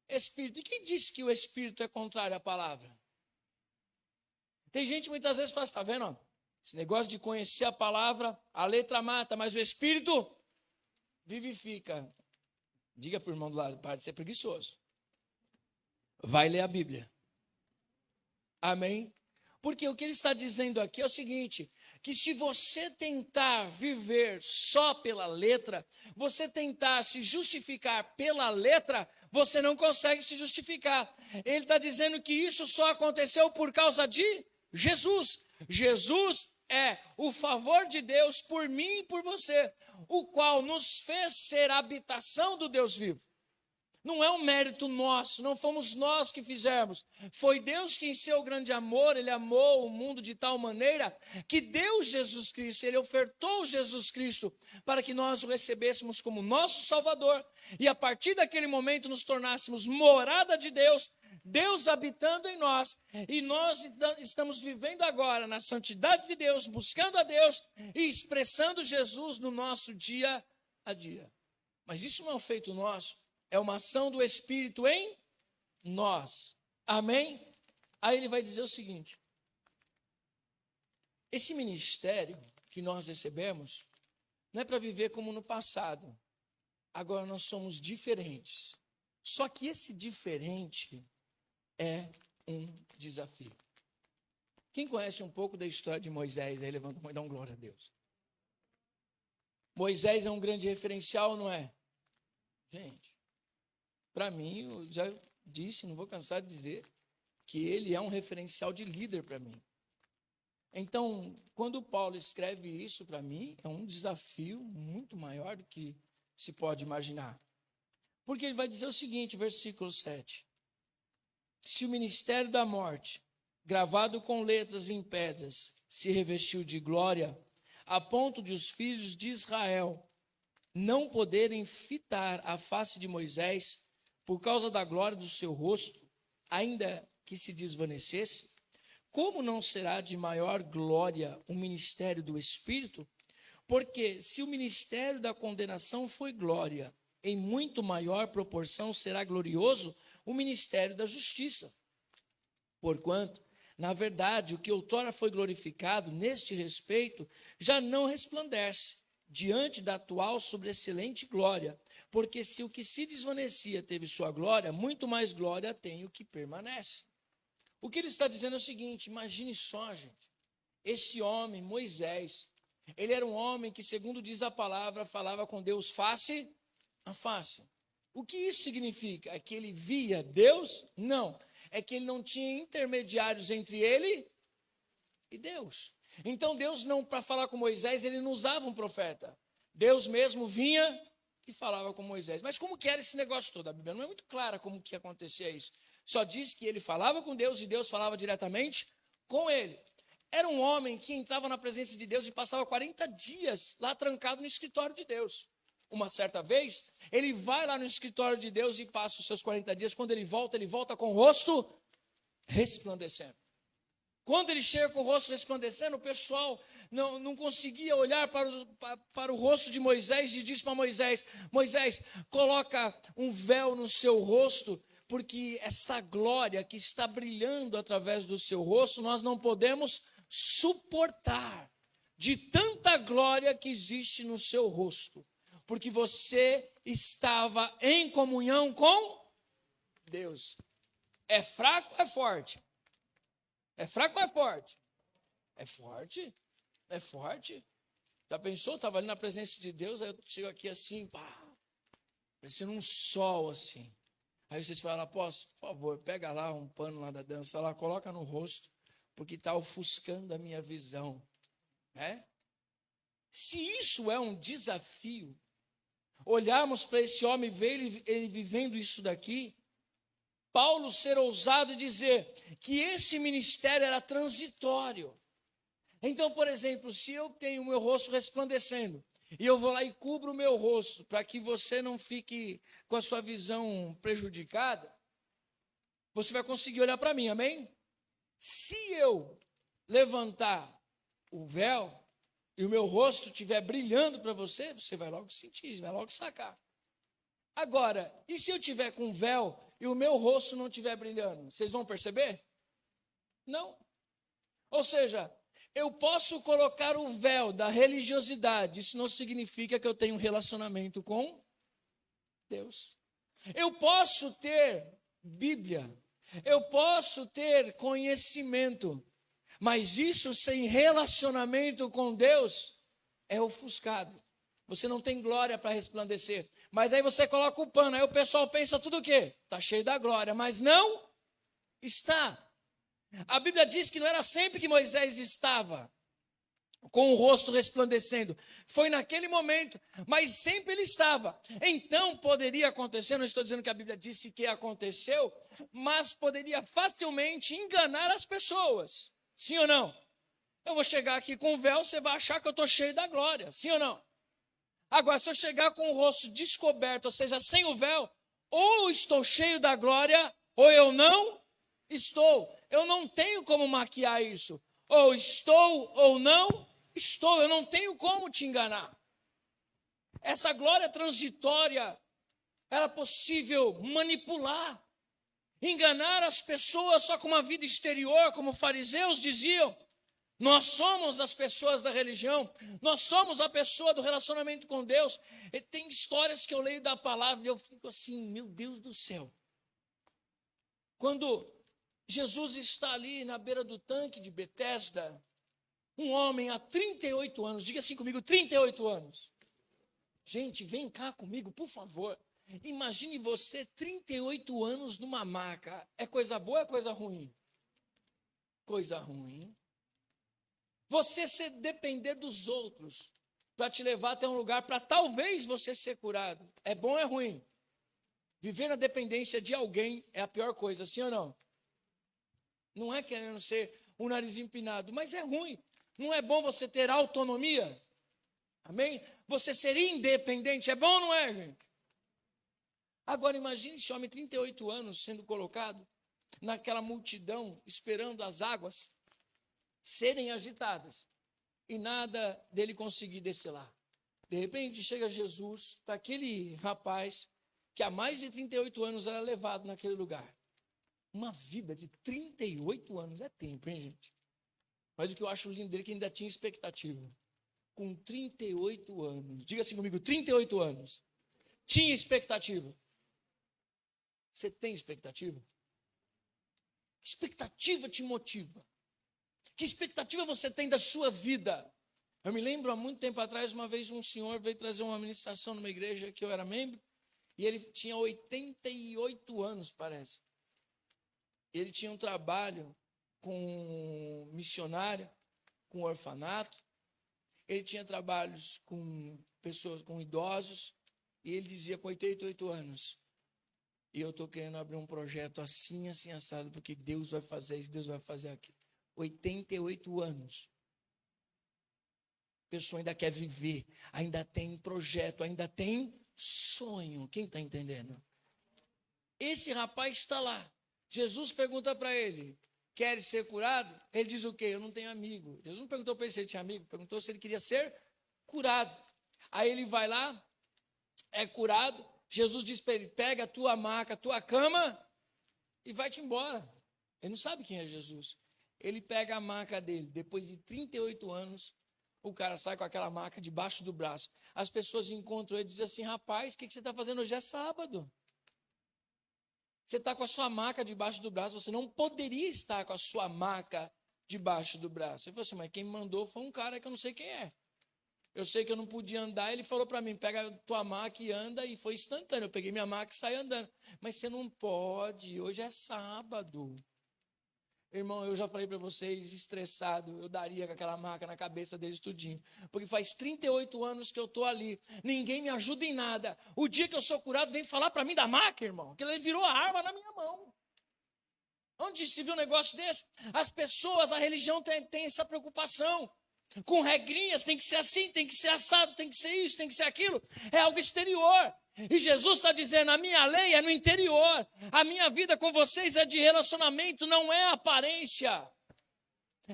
Espírito. E quem disse que o Espírito é contrário à palavra? Tem gente que muitas vezes fala, está vendo? Ó, esse negócio de conhecer a palavra, a letra mata, mas o Espírito vivifica. Diga para o irmão do lado, para de ser preguiçoso. Vai ler a Bíblia. Amém? Porque o que ele está dizendo aqui é o seguinte, que se você tentar viver só pela letra, você tentar se justificar pela letra, você não consegue se justificar. Ele está dizendo que isso só aconteceu por causa de Jesus. Jesus é o favor de Deus por mim e por você, o qual nos fez ser a habitação do Deus vivo. Não é um mérito nosso, não fomos nós que fizemos. Foi Deus que, em seu grande amor, Ele amou o mundo de tal maneira que deu Jesus Cristo, Ele ofertou Jesus Cristo para que nós o recebêssemos como nosso Salvador. E a partir daquele momento nos tornássemos morada de Deus, Deus habitando em nós. E nós estamos vivendo agora na santidade de Deus, buscando a Deus e expressando Jesus no nosso dia a dia. Mas isso não é um feito nosso. É uma ação do Espírito em nós. Amém? Aí ele vai dizer o seguinte: esse ministério que nós recebemos não é para viver como no passado. Agora nós somos diferentes. Só que esse diferente é um desafio. Quem conhece um pouco da história de Moisés, aí levanta a mão e dá um glória a Deus. Moisés é um grande referencial, não é? Gente, para mim, eu já disse, não vou cansar de dizer, que ele é um referencial de líder para mim. Então, quando Paulo escreve isso para mim, é um desafio muito maior do que se pode imaginar. Porque ele vai dizer o seguinte, versículo 7. Se o ministério da morte, gravado com letras em pedras, se revestiu de glória, a ponto de os filhos de Israel não poderem fitar a face de Moisés, por causa da glória do seu rosto, ainda que se desvanecesse, como não será de maior glória o ministério do Espírito? Porque se o ministério da condenação foi glória, em muito maior proporção será glorioso o ministério da justiça. Porquanto, na verdade, o que outrora foi glorificado neste respeito já não resplandece diante da atual sobreexcelente glória, porque se o que se desvanecia teve sua glória, muito mais glória tem o que permanece. O que ele está dizendo é o seguinte, imagine só, gente, esse homem, Moisés, ele era um homem que, segundo diz a palavra, falava com Deus face a face. O que isso significa? É que ele via Deus? Não. É que ele não tinha intermediários entre ele e Deus. Então Deus não, para falar com Moisés, ele não usava um profeta. Deus mesmo vinha e falava com Moisés. Mas como que era esse negócio todo? A Bíblia não é muito clara como que acontecia isso. Só diz que ele falava com Deus e Deus falava diretamente com ele. Era um homem que entrava na presença de Deus e passava 40 dias lá trancado no escritório de Deus. Uma certa vez, ele vai lá no escritório de Deus e passa os seus 40 dias. Quando ele volta com o rosto resplandecendo. Quando ele chega com o rosto resplandecendo, o pessoal não conseguia olhar para o rosto de Moisés e diz para Moisés, Moisés, coloca um véu no seu rosto, porque essa glória que está brilhando através do seu rosto, nós não podemos suportar de tanta glória que existe no seu rosto, porque você estava em comunhão com Deus. É fraco ou é forte? É fraco ou é forte? É forte. É forte. Já pensou? Estava ali na presença de Deus, aí eu chego aqui assim, pá, parecendo um sol assim. Aí vocês falam, apóstolo, por favor, pega lá um pano lá da dança, lá, coloca no rosto, porque está ofuscando a minha visão. Né? Se isso é um desafio, olharmos para esse homem e ver ele vivendo isso daqui, Paulo ser ousado e dizer que esse ministério era transitório. Então, por exemplo, se eu tenho o meu rosto resplandecendo, e eu vou lá e cubro o meu rosto, para que você não fique com a sua visão prejudicada, você vai conseguir olhar para mim, amém? Se eu levantar o véu, e o meu rosto estiver brilhando para você, você vai logo sentir, vai logo sacar. Agora, e se eu tiver com véu e o meu rosto não estiver brilhando? Vocês vão perceber? Não. Ou seja, eu posso colocar o véu da religiosidade, isso não significa que eu tenho um relacionamento com Deus. Eu posso ter Bíblia, eu posso ter conhecimento, mas isso sem relacionamento com Deus é ofuscado. Você não tem glória para resplandecer. Mas aí você coloca o pano, aí o pessoal pensa tudo o quê? Está cheio da glória, mas não está. A Bíblia diz que não era sempre que Moisés estava com o rosto resplandecendo. Foi naquele momento, mas sempre ele estava. Então poderia acontecer, não estou dizendo que a Bíblia disse que aconteceu, mas poderia facilmente enganar as pessoas. Sim ou não? Eu vou chegar aqui com o véu, você vai achar que eu estou cheio da glória. Sim ou não? Agora, se eu chegar com o rosto descoberto, ou seja, sem o véu, ou estou cheio da glória, ou eu não estou. Eu não tenho como maquiar isso. Ou estou ou não estou. Eu não tenho como te enganar. Essa glória transitória, era é possível manipular, enganar as pessoas só com uma vida exterior, como os fariseus diziam. Nós somos as pessoas da religião, nós somos a pessoa do relacionamento com Deus. E tem histórias que eu leio da palavra e eu fico assim, meu Deus do céu. Quando Jesus está ali na beira do tanque de Betesda, um homem há 38 anos, diga assim comigo, 38 anos. Gente, vem cá comigo, por favor. Imagine você 38 anos numa maca. É coisa boa ou é coisa ruim? Coisa ruim. Você se depender dos outros para te levar até um lugar para talvez você ser curado. É bom ou é ruim? Viver na dependência de alguém é a pior coisa, sim ou não? Não é querendo ser um nariz empinado, mas é ruim. Não é bom você ter autonomia? Amém? Você ser independente, é bom ou não é, gente? Agora imagine esse homem, 38 anos, sendo colocado naquela multidão, esperando as águas serem agitadas, e nada dele conseguir descer lá. De repente chega Jesus para aquele rapaz que há mais de 38 anos era levado naquele lugar. Uma vida de 38 anos é tempo, hein, gente? Mas o que eu acho lindo dele é que ainda tinha expectativa. Com 38 anos, diga assim comigo, 38 anos, tinha expectativa. Você tem expectativa? Que expectativa te motiva? Que expectativa você tem da sua vida? Eu me lembro, há muito tempo atrás, uma vez um senhor veio trazer uma ministração numa igreja que eu era membro, e ele tinha 88 anos, parece. Ele tinha um trabalho com missionário, com orfanato, ele tinha trabalhos com pessoas, com idosos, e ele dizia com 88 anos, e eu estou querendo abrir um projeto assim, assim, assado, porque Deus vai fazer isso, Deus vai fazer aquilo. 88 anos. A pessoa ainda quer viver, ainda tem projeto, ainda tem sonho. Quem está entendendo? Esse rapaz está lá. Jesus pergunta para ele, quer ser curado? Ele diz o quê? Eu não tenho amigo. Jesus não perguntou para ele se ele tinha amigo, perguntou se ele queria ser curado. Aí ele vai lá, é curado. Jesus diz para ele, pega a tua maca, a tua cama e vai-te embora. Ele não sabe quem é Jesus. Ele pega a maca dele, depois de 38 anos, o cara sai com aquela maca debaixo do braço. As pessoas encontram ele e dizem assim, rapaz, o que você está fazendo hoje? É sábado. Você está com a sua maca debaixo do braço, você não poderia estar com a sua maca debaixo do braço. Ele falou assim, mas quem me mandou foi um cara que eu não sei quem é. Eu sei que eu não podia andar, ele falou para mim, pega a tua maca e anda, e foi instantâneo. Eu peguei minha maca e saí andando. Mas você não pode, hoje é sábado. Irmão, eu já falei para vocês, estressado, eu daria com aquela maca na cabeça deles tudinho. Porque faz 38 anos que eu estou ali, ninguém me ajuda em nada. O dia que eu sou curado, vem falar para mim da maca, irmão, que ele virou a arma na minha mão. Onde se viu um negócio desse? As pessoas, a religião tem essa preocupação. Com regrinhas, tem que ser assim, tem que ser assado, tem que ser isso, tem que ser aquilo. É algo exterior. E Jesus está dizendo, a minha lei é no interior. A minha vida com vocês é de relacionamento, não é aparência.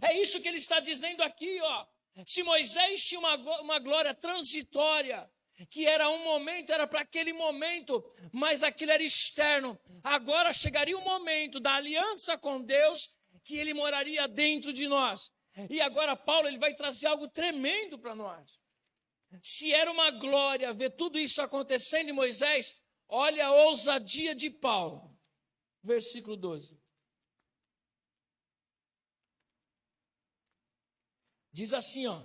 É isso que ele está dizendo aqui, ó. Se Moisés tinha uma glória transitória, que era um momento, era para aquele momento, mas aquilo era externo. Agora chegaria o momento da aliança com Deus, que ele moraria dentro de nós. E agora Paulo ele vai trazer algo tremendo para nós. Se era uma glória ver tudo isso acontecendo em Moisés, olha a ousadia de Paulo. Versículo 12. Diz assim, ó.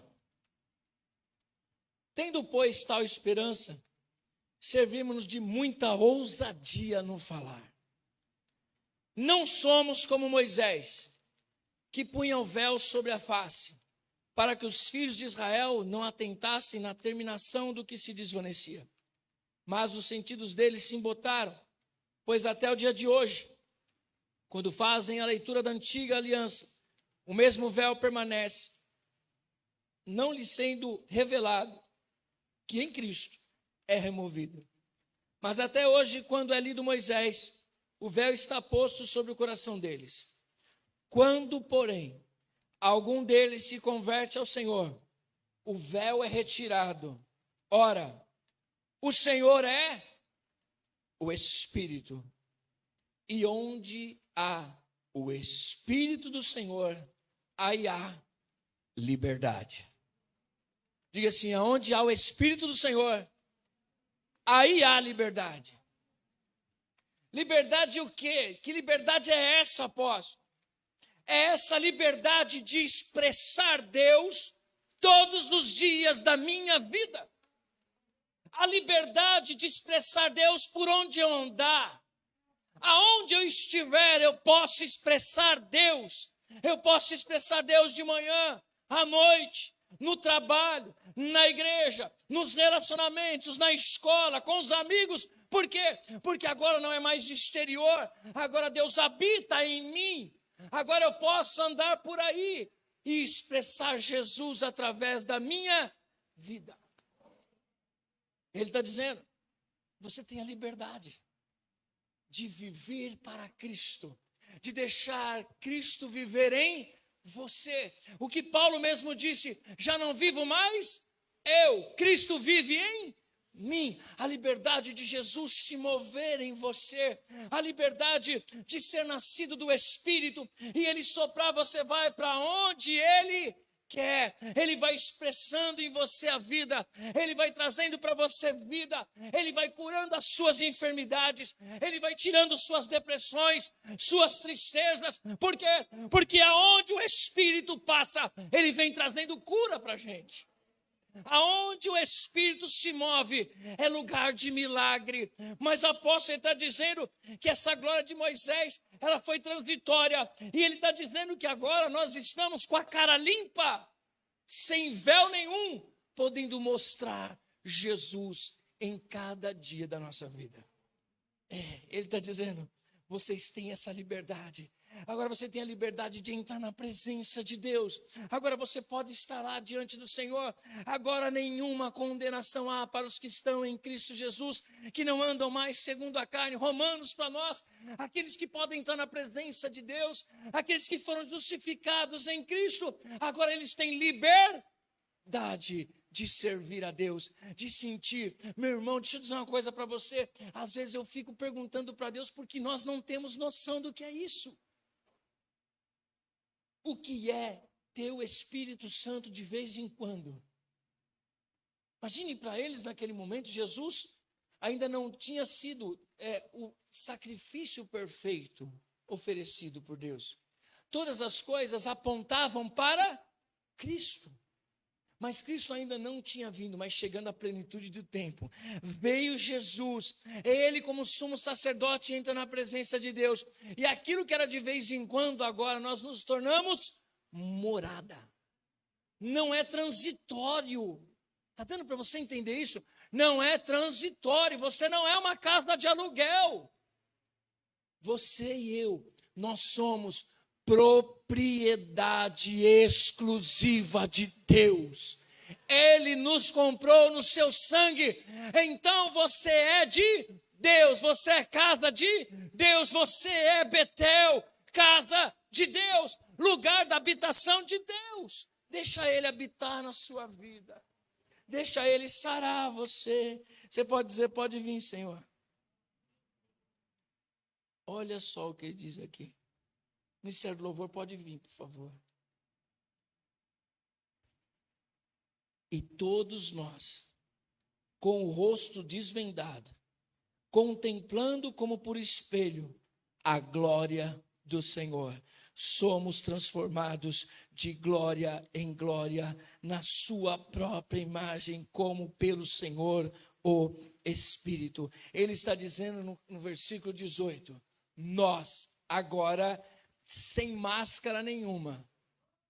Tendo, pois, tal esperança, servimos-nos de muita ousadia no falar. Não somos como Moisés, que punha o véu sobre a face, para que os filhos de Israel não atentassem na terminação do que se desvanecia. Mas os sentidos deles se embotaram, pois até o dia de hoje, quando fazem a leitura da antiga aliança, o mesmo véu permanece, não lhe sendo revelado que em Cristo é removido. Mas até hoje, quando é lido Moisés, o véu está posto sobre o coração deles. Quando, porém, algum deles se converte ao Senhor, o véu é retirado. Ora, o Senhor é o Espírito. E onde há o Espírito do Senhor, aí há liberdade. Diga assim, aonde há o Espírito do Senhor, aí há liberdade. Liberdade o quê? Que liberdade é essa, apóstolo? É essa liberdade de expressar Deus todos os dias da minha vida. A liberdade de expressar Deus por onde eu andar. Aonde eu estiver, eu posso expressar Deus. Eu posso expressar Deus de manhã, à noite, no trabalho, na igreja, nos relacionamentos, na escola, com os amigos. Por quê? Porque agora não é mais exterior, agora Deus habita em mim. Agora eu posso andar por aí e expressar Jesus através da minha vida. Ele está dizendo, você tem a liberdade de viver para Cristo, de deixar Cristo viver em você. O que Paulo mesmo disse, já não vivo mais eu, Cristo vive em mim. A liberdade de Jesus se mover em você, a liberdade de ser nascido do Espírito, e Ele soprar, você vai para onde Ele quer. Ele vai expressando em você a vida, Ele vai trazendo para você vida, Ele vai curando as suas enfermidades, Ele vai tirando suas depressões, suas tristezas. Por quê? Porque aonde o Espírito passa, Ele vem trazendo cura para a gente. Aonde o Espírito se move é lugar de milagre. Mas o apóstolo está dizendo que essa glória de Moisés, ela foi transitória. E ele está dizendo que agora nós estamos com a cara limpa, sem véu nenhum, podendo mostrar Jesus em cada dia da nossa vida. Ele está dizendo, vocês têm essa liberdade. Agora você tem a liberdade de entrar na presença de Deus. Agora você pode estar lá diante do Senhor. Agora nenhuma condenação há para os que estão em Cristo Jesus, que não andam mais segundo a carne. Romanos para nós, aqueles que podem entrar na presença de Deus, aqueles que foram justificados em Cristo, agora eles têm liberdade de servir a Deus, de sentir. Meu irmão, deixa eu dizer uma coisa para você. Às vezes eu fico perguntando para Deus porque nós não temos noção do que é isso. O que é ter o Espírito Santo de vez em quando? Imagine para eles naquele momento, Jesus ainda não tinha sido o sacrifício perfeito oferecido por Deus. Todas as coisas apontavam para Cristo. Mas Cristo ainda não tinha vindo, mas chegando à plenitude do tempo, veio Jesus, ele como sumo sacerdote entra na presença de Deus, e aquilo que era de vez em quando, agora nós nos tornamos morada, não é transitório, está dando para você entender isso? Não é transitório, você não é uma casa de aluguel, você e eu, nós somos propriedade exclusiva de Deus. Ele nos comprou no seu sangue. Então você é de Deus, você é casa de Deus, você é Betel, casa de Deus, lugar da habitação de Deus. Deixa ele habitar na sua vida. Deixa ele sarar você. Você pode dizer, pode vir, Senhor. Olha só o que ele diz aqui. Ministério do Louvor, pode vir, por favor. E todos nós, com o rosto desvendado, contemplando como por espelho a glória do Senhor, somos transformados de glória em glória na sua própria imagem, como pelo Senhor o Espírito. Ele está dizendo no versículo 18, nós agora, sem máscara nenhuma,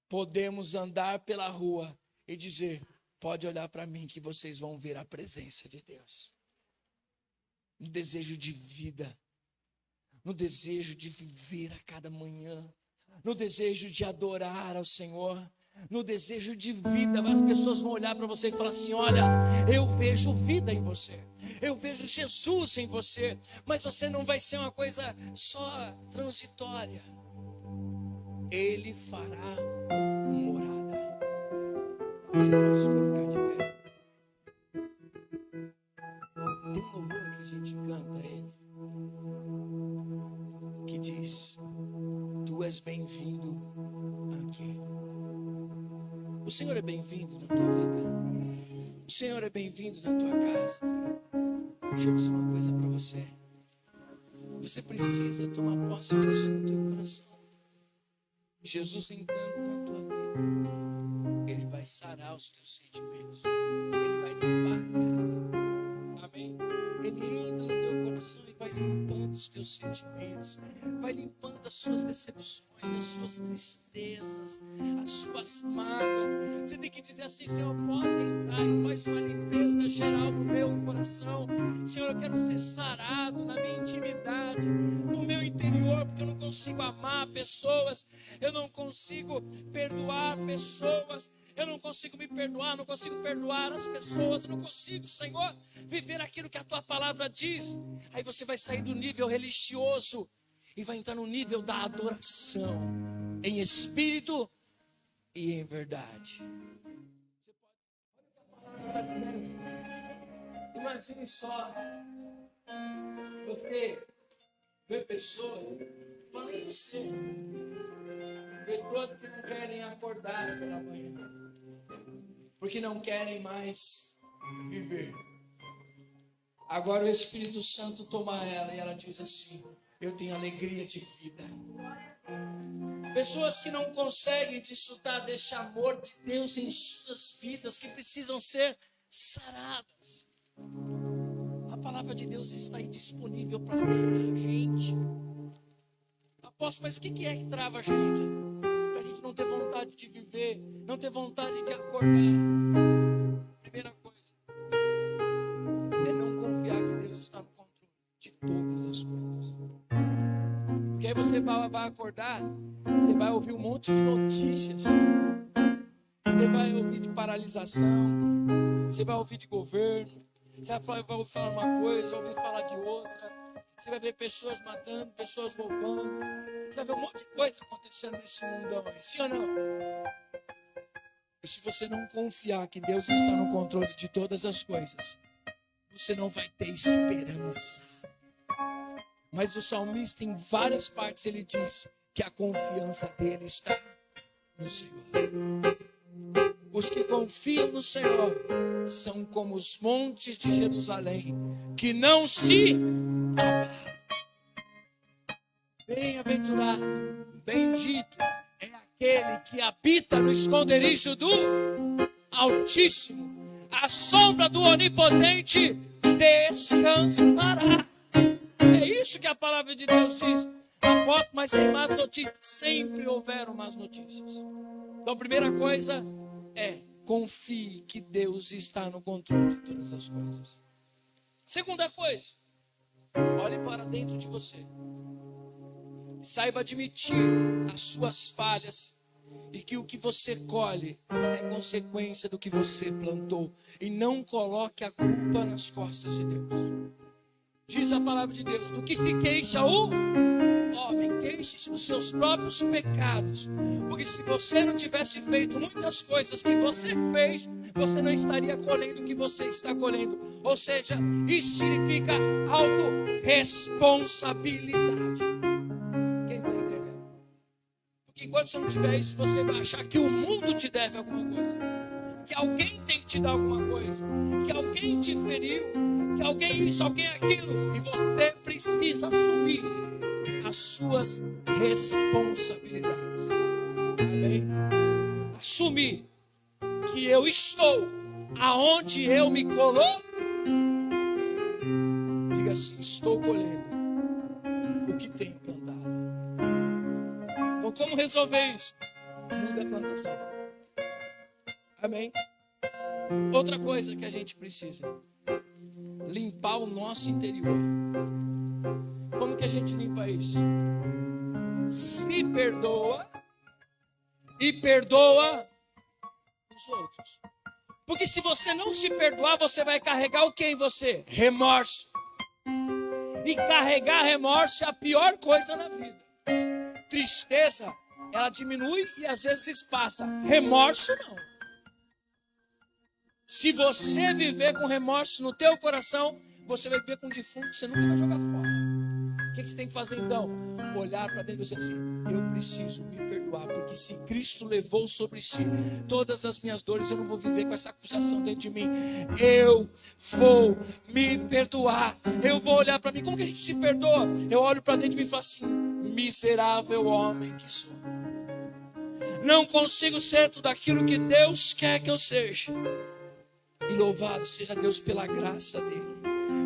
podemos andar pela rua e dizer, pode olhar para mim que vocês vão ver a presença de Deus. No desejo de vida, no desejo de viver a cada manhã, no desejo de adorar ao Senhor, no desejo de vida, as pessoas vão olhar para você e falar assim, olha, eu vejo vida em você, eu vejo Jesus em você, mas você não vai ser uma coisa só transitória. Ele fará morada. Você pode se colocar de pé. Tem um louvor que a gente canta ele, que diz, tu és bem-vindo aqui. O Senhor é bem-vindo na tua vida. O Senhor é bem-vindo na tua casa. Deixa eu dizer uma coisa para você. Você precisa tomar posse disso no teu coração. Jesus entrando na tua vida, Ele vai sarar os teus sentimentos, Ele vai limpar a casa, amém? Ele entra no teu coração e vai limpando os teus sentimentos, vai limpando as suas decepções, as suas tristezas, as suas mágoas. Você tem que dizer assim, Senhor, pode entrar e faz uma limpeza geral no meu coração. Senhor, eu quero ser sarado na minha intimidade, no meu interior, porque eu não consigo amar pessoas, eu não consigo perdoar pessoas, eu não consigo me perdoar, não consigo perdoar as pessoas, eu não consigo, Senhor, viver aquilo que a tua palavra diz. Aí você vai sair do nível religioso e vai entrar no nível da adoração, em espírito e em verdade. Imagine só, você vê pessoas falando em você, pessoas que não querem acordar pela manhã, porque não querem mais viver. Agora o Espírito Santo toma ela e ela diz assim, eu tenho alegria de vida. Pessoas que não conseguem desfrutar deste amor de Deus em suas vidas, que precisam ser saradas. A palavra de Deus está aí disponível para sarar a gente. Apóstolo, mas o que é que trava a gente? Para a gente não ter vontade de viver, não ter vontade de acordar. Primeira coisa é não confiar que Deus está no controle de todas as coisas. Porque aí você vai acordar, você vai ouvir um monte de notícias, você vai ouvir de paralisação, você vai ouvir de governo, você vai ouvir falar uma coisa, vai ouvir falar de outra, você vai ver pessoas matando, pessoas roubando, você vai ver um monte de coisa acontecendo nesse mundão aí, sim ou não? E se você não confiar que Deus está no controle de todas as coisas, você não vai ter esperança. Mas o salmista, em várias partes, ele diz que a confiança dele está no Senhor. Os que confiam no Senhor são como os montes de Jerusalém, que não se abalam. Bem-aventurado, bendito é aquele que habita no esconderijo do Altíssimo, à sombra do Onipotente descansará. É isso que a palavra de Deus diz. Apóstolo, mas tem más notícias. Sempre houveram más notícias. Então, a primeira coisa é: confie que Deus está no controle de todas as coisas. Segunda coisa, olhe para dentro de você. Saiba admitir as suas falhas e que o que você colhe é consequência do que você plantou. E não coloque a culpa nas costas de Deus. Diz a palavra de Deus: do que se queixa o homem, queixe-se dos seus próprios pecados. Porque se você não tivesse feito muitas coisas que você fez, você não estaria colhendo o que você está colhendo. Ou seja, isso significa autorresponsabilidade. Quem está entendendo? Porque enquanto você não tiver isso, você vai achar que o mundo te deve alguma coisa, que alguém tem que te dar alguma coisa, que alguém te feriu, que alguém isso, alguém aquilo. E você precisa assumir as suas responsabilidades. Amém? Assumir que eu estou aonde eu me coloquei. Diga assim: estou colhendo o que tenho plantado. Então, como resolver isso? Muda a plantação. Amém? Outra coisa que a gente precisa: limpar o nosso interior. Como que a gente limpa isso? Se perdoa e perdoa os outros. Porque se você não se perdoar, você vai carregar o que em você? Remorso. E carregar remorso é a pior coisa na vida. Tristeza, ela diminui e às vezes passa. Remorso não. Se você viver com remorso no teu coração, você vai viver com um defunto que você nunca vai jogar fora. O que você tem que fazer então? Olhar para dentro e dizer assim: eu preciso me perdoar, porque se Cristo levou sobre si todas as minhas dores, eu não vou viver com essa acusação dentro de mim. Eu vou me perdoar. Eu vou olhar para mim. Como que a gente se perdoa? Eu olho para dentro de mim e falo assim: miserável homem que sou. Não consigo ser tudo aquilo que Deus quer que eu seja. E louvado seja Deus pela graça dele.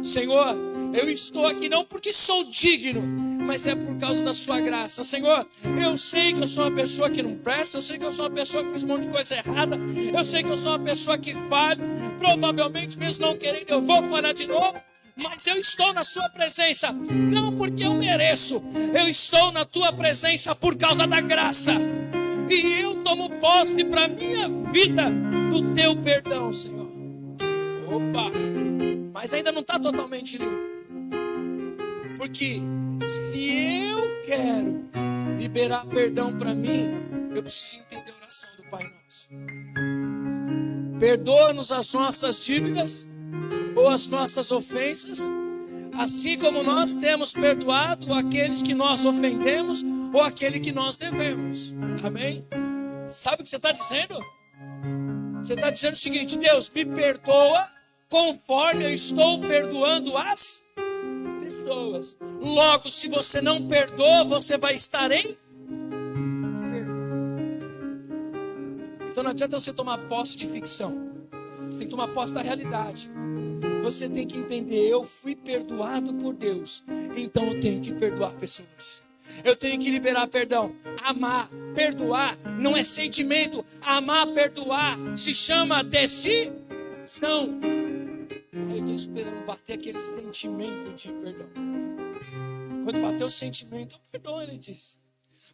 Senhor, eu estou aqui não porque sou digno, mas é por causa da sua graça. Senhor, eu sei que eu sou uma pessoa que não presta, eu sei que eu sou uma pessoa que fez um monte de coisa errada, eu sei que eu sou uma pessoa que falho, provavelmente mesmo não querendo eu vou falhar de novo, mas eu estou na sua presença, não porque eu mereço, eu estou na tua presença por causa da graça. E eu tomo posse para a minha vida do teu perdão, Senhor. Opa! Mas ainda não está totalmente limpo. Porque se eu quero liberar perdão para mim, eu preciso entender a oração do Pai Nosso. Perdoa-nos as nossas dívidas ou as nossas ofensas, assim como nós temos perdoado aqueles que nós ofendemos ou aquele que nós devemos. Amém? Sabe o que você está dizendo? Você está dizendo o seguinte: Deus, me perdoa conforme eu estou perdoando as pessoas. Logo, se você não perdoa, você vai estar em enfermo. Então não adianta você tomar posse de ficção. Você tem que tomar posse da realidade. Você tem que entender: eu fui perdoado por Deus, então eu tenho que perdoar pessoas. Eu tenho que liberar perdão. Amar, perdoar não é sentimento. Amar, perdoar se chama decisão. Eu estou esperando bater aquele sentimento de perdão. Quando bater o sentimento, eu perdoo, ele diz.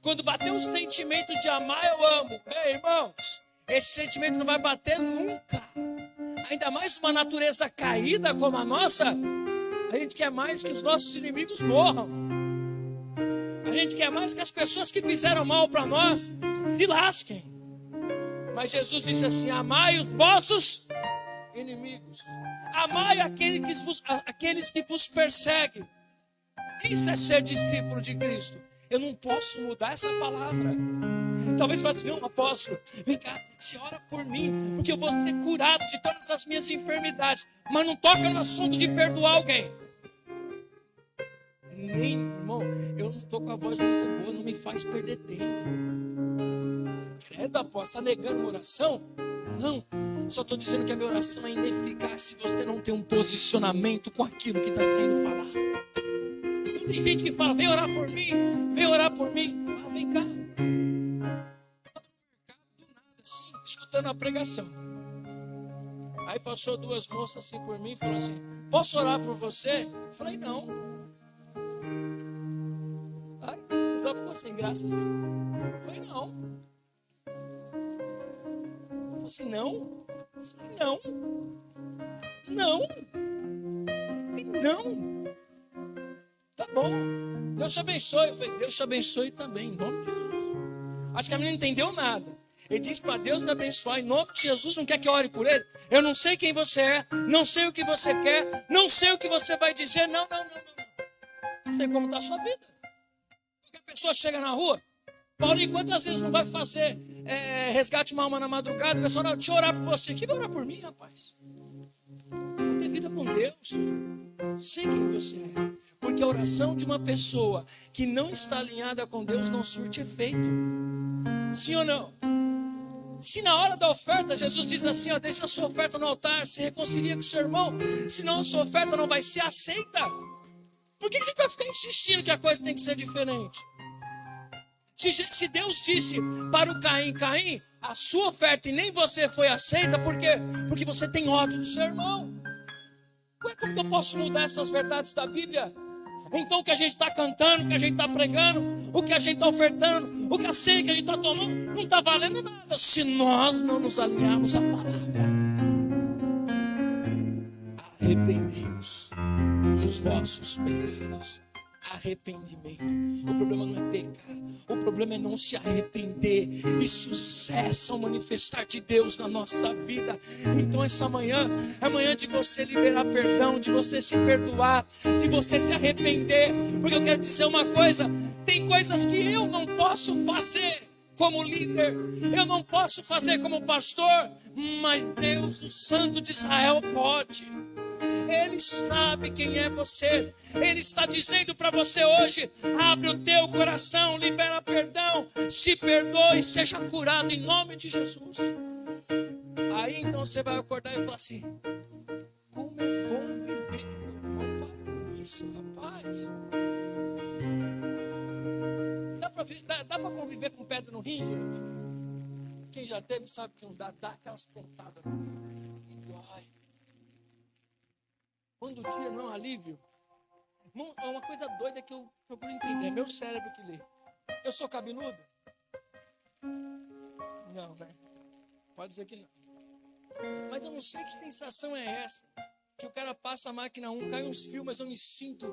Quando bater o sentimento de amar, eu amo. Ei, irmãos, esse sentimento não vai bater nunca. Ainda mais numa natureza caída como a nossa. A gente quer mais que os nossos inimigos morram. A gente quer mais que as pessoas que fizeram mal para nós se lasquem. Mas Jesus disse assim: amai os vossos inimigos. Amai aqueles que vos perseguem. Isso é ser discípulo de Cristo. Eu não posso mudar essa palavra. Talvez você diga: não, apóstolo, vem cá, você ora por mim, porque eu vou ser curado de todas as minhas enfermidades. Mas não toca no assunto de perdoar alguém. Nem, irmão, eu não estou com a voz muito boa, não me faz perder tempo. Credo, apóstolo, está negando uma oração? Não, Só estou dizendo que a minha oração é ineficaz se você não tem um posicionamento com aquilo que está sendo falado. Não tem gente que fala, vem orar por mim, vem orar por mim. Ah, vem cá. Estava no mercado, do nada, assim, escutando a pregação. Aí passou duas moças assim por mim e falou assim, posso orar por você? Eu falei, não. Aí, só ficou sem graça assim. Eu falei, não. Eu falei assim, não? Eu falei, não. Não. Eu falei, não. Tá bom. Deus te abençoe. Eu falei, Deus te abençoe também, em nome de Jesus. Acho que a menina não entendeu nada. Ele disse para Deus me abençoar em nome de Jesus, não quer que eu ore por ele? Eu não sei quem você é, não sei o que você quer, não sei o que você vai dizer, não. Não sei como está a sua vida. Porque a pessoa chega na rua, Paulinho, quantas vezes não vai fazer resgate uma alma na madrugada, o pessoal, não, deixa eu orar por você. Que vai orar por mim, rapaz? Vai ter vida com Deus. Sei quem você é. Porque a oração de uma pessoa que não está alinhada com Deus não surte efeito. Sim ou não? Se na hora da oferta, Jesus diz assim, ó, deixa a sua oferta no altar, se reconcilia com o seu irmão, senão a sua oferta não vai ser aceita. Por que a gente vai ficar insistindo que a coisa tem que ser diferente? Se Deus disse para o Caim, a sua oferta e nem você foi aceita, por quê? Porque você tem ódio do seu irmão. Ué, como que eu posso mudar essas verdades da Bíblia? Então o que a gente está cantando, o que a gente está pregando, o que a gente está ofertando, o que a ceia que a gente está tomando, não está valendo nada se nós não nos alinharmos à palavra. Arrependei-vos dos vossos pecados. Arrependimento. O problema não é pecar, o problema é não se arrepender. Isso cessa o manifestar de Deus na nossa vida. Então essa manhã é manhã de você liberar perdão, de você se perdoar, de você se arrepender. Porque eu quero dizer uma coisa, tem coisas que eu não posso fazer como líder, eu não posso fazer como pastor, mas Deus, o Santo de Israel, pode. Ele sabe quem é você. Ele está dizendo para você hoje, abre o teu coração, libera perdão, se perdoe, seja curado em nome de Jesus. Aí então você vai acordar e falar assim, como é bom viver. Não para com isso, rapaz. Dá para conviver com pedra no rim, gente? Quem já teve sabe que não dá aquelas pontadas e dói. Quando o dia não é um alívio, é uma coisa doida que eu procuro entender. É meu cérebro que lê. Eu sou cabeludo? Não, né? Pode dizer que não. Mas eu não sei que sensação é essa. Que o cara passa a máquina 1, cai uns fios, mas eu me sinto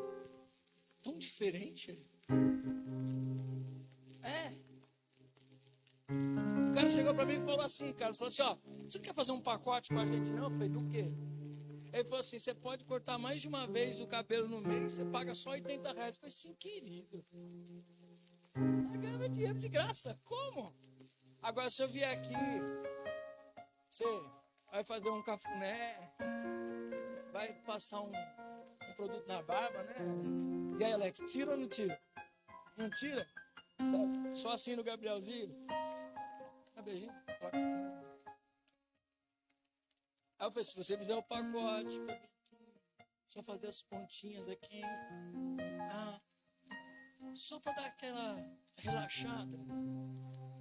tão diferente. O cara chegou pra mim e falou assim, cara. Falou assim, ó, você não quer fazer um pacote com a gente não? Eu falei, do quê? Ele falou assim, você pode cortar mais de uma vez o cabelo no mês, você paga só R$80. Eu falei assim, querido, você ganha dinheiro de graça, como? Agora se eu vier aqui, você vai fazer um cafuné, vai passar um produto na barba, né, Alex? E aí, Alex, tira ou não tira? Não tira? Sabe? Só assim no Gabrielzinho. Dá beijinho, coloca assim. Aí eu falei, se você me der o pacote, só fazer as pontinhas aqui, só para dar aquela relaxada,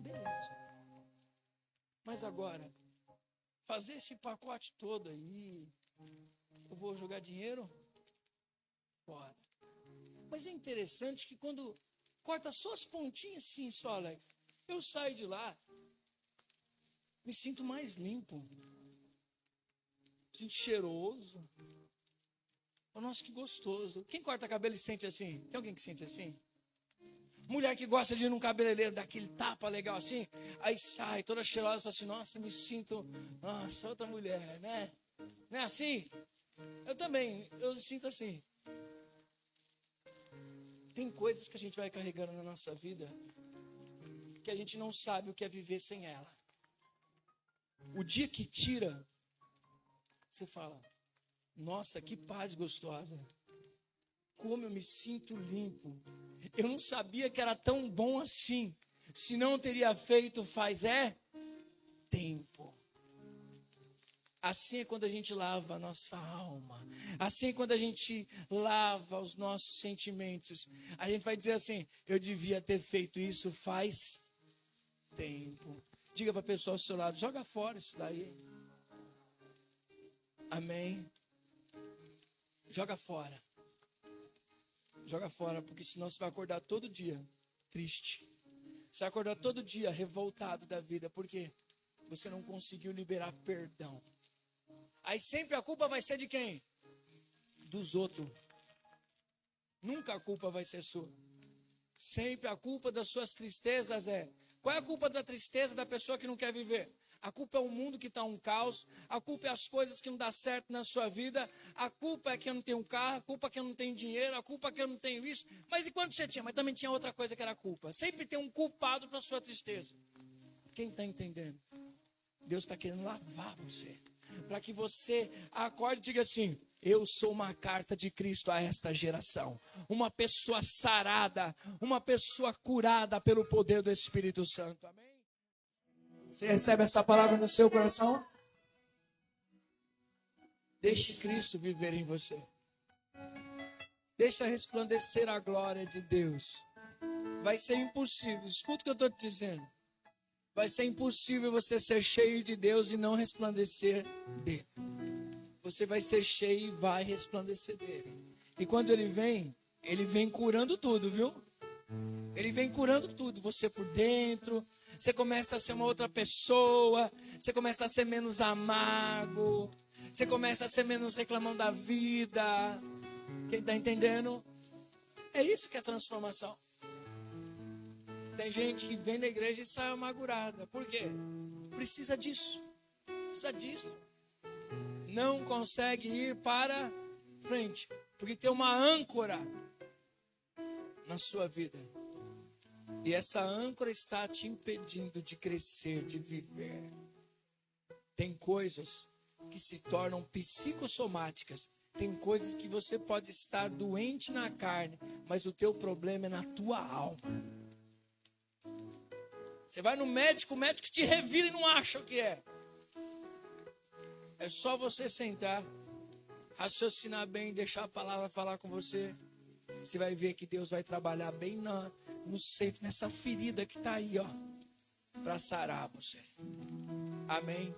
beleza. Mas agora, fazer esse pacote todo aí, eu vou jogar dinheiro fora. Mas é interessante que quando corta só as pontinhas assim, só, Alex, eu saio de lá, me sinto mais limpo. Me sinto cheiroso. Oh, nossa, que gostoso. Quem corta cabelo e sente assim? Tem alguém que sente assim? Mulher que gosta de ir num cabeleireiro, dar aquele tapa legal assim, aí sai toda cheirosa e fala assim, nossa, me sinto, nossa, outra mulher, né? Não é assim? Eu também, eu sinto assim. Tem coisas que a gente vai carregando na nossa vida que a gente não sabe o que é viver sem ela. O dia que tira, você fala, nossa, que paz gostosa. Como eu me sinto limpo. Eu não sabia que era tão bom assim. Se não teria feito faz tempo. Assim é quando a gente lava a nossa alma. Assim é quando a gente lava os nossos sentimentos. A gente vai dizer assim: eu devia ter feito isso faz tempo. Diga para a pessoa ao seu lado: joga fora isso daí. Amém? Joga fora. Joga fora, porque senão você vai acordar todo dia triste. Você vai acordar todo dia revoltado da vida. Por quê? Você não conseguiu liberar perdão. Aí sempre a culpa vai ser de quem? Dos outros. Nunca a culpa vai ser sua. Sempre a culpa das suas tristezas é... Qual é a culpa da tristeza da pessoa que não quer viver? A culpa é o mundo que está um caos. A culpa é as coisas que não dão certo na sua vida. A culpa é que eu não tenho um carro. A culpa é que eu não tenho dinheiro. A culpa é que eu não tenho isso. Mas enquanto você tinha? Mas também tinha outra coisa que era culpa. Sempre tem um culpado para a sua tristeza. Quem está entendendo? Deus está querendo lavar você. Para que você acorde e diga assim: eu sou uma carta de Cristo a esta geração. Uma pessoa sarada. Uma pessoa curada pelo poder do Espírito Santo. Amém? Você recebe essa palavra no seu coração? Deixe Cristo viver em você. Deixa resplandecer a glória de Deus. Vai ser impossível. Escuta o que eu estou te dizendo. Vai ser impossível você ser cheio de Deus e não resplandecer dele. Você vai ser cheio e vai resplandecer dele. E quando ele vem curando tudo, viu? Ele vem curando tudo. Você por dentro. Você começa a ser uma outra pessoa. Você começa a ser menos amargo. Você começa a ser menos reclamando da vida. Quem está entendendo? É isso que é transformação. Tem gente que vem na igreja e sai amargurada. Por quê? Precisa disso. Precisa disso. Não consegue ir para frente. Porque tem uma âncora na sua vida. E essa âncora está te impedindo de crescer, de viver. Tem coisas que se tornam psicossomáticas. Tem coisas que você pode estar doente na carne, mas o teu problema é na tua alma. Você vai no médico, o médico te revira e não acha o que é. É só você sentar, raciocinar bem, deixar a palavra falar com você. Você vai ver que Deus vai trabalhar bem no centro, nessa ferida que está aí, ó, para sarar você. Amém?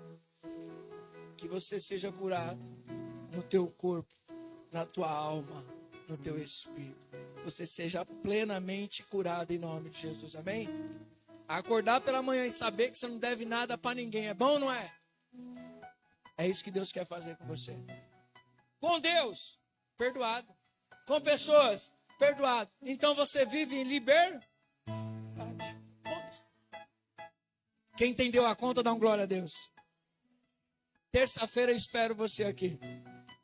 Que você seja curado no teu corpo, na tua alma, no teu espírito. Você seja plenamente curado em nome de Jesus. Amém? Acordar pela manhã e saber que você não deve nada para ninguém. É bom ou não é? É isso que Deus quer fazer com você. Com Deus, perdoado. Com pessoas, perdoado. Então você vive em liberdade. Ponto. Quem entendeu a conta, dá um glória a Deus. Terça-feira eu espero você aqui.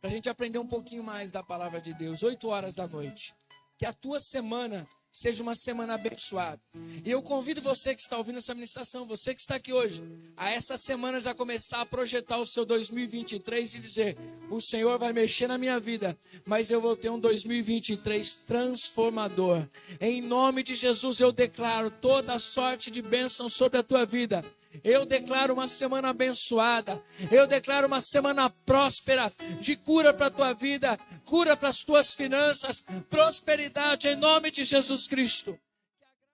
Para a gente aprender um pouquinho mais da palavra de Deus. 8h da noite. Que a tua semana seja uma semana abençoada. E eu convido você que está ouvindo essa ministração, você que está aqui hoje, a essa semana já começar a projetar o seu 2023 e dizer: o Senhor vai mexer na minha vida, mas eu vou ter um 2023 transformador. Em nome de Jesus eu declaro toda a sorte de bênção sobre a tua vida. Eu declaro uma semana abençoada. Eu declaro uma semana próspera, de cura para a tua vida, cura para as tuas finanças, prosperidade em nome de Jesus Cristo.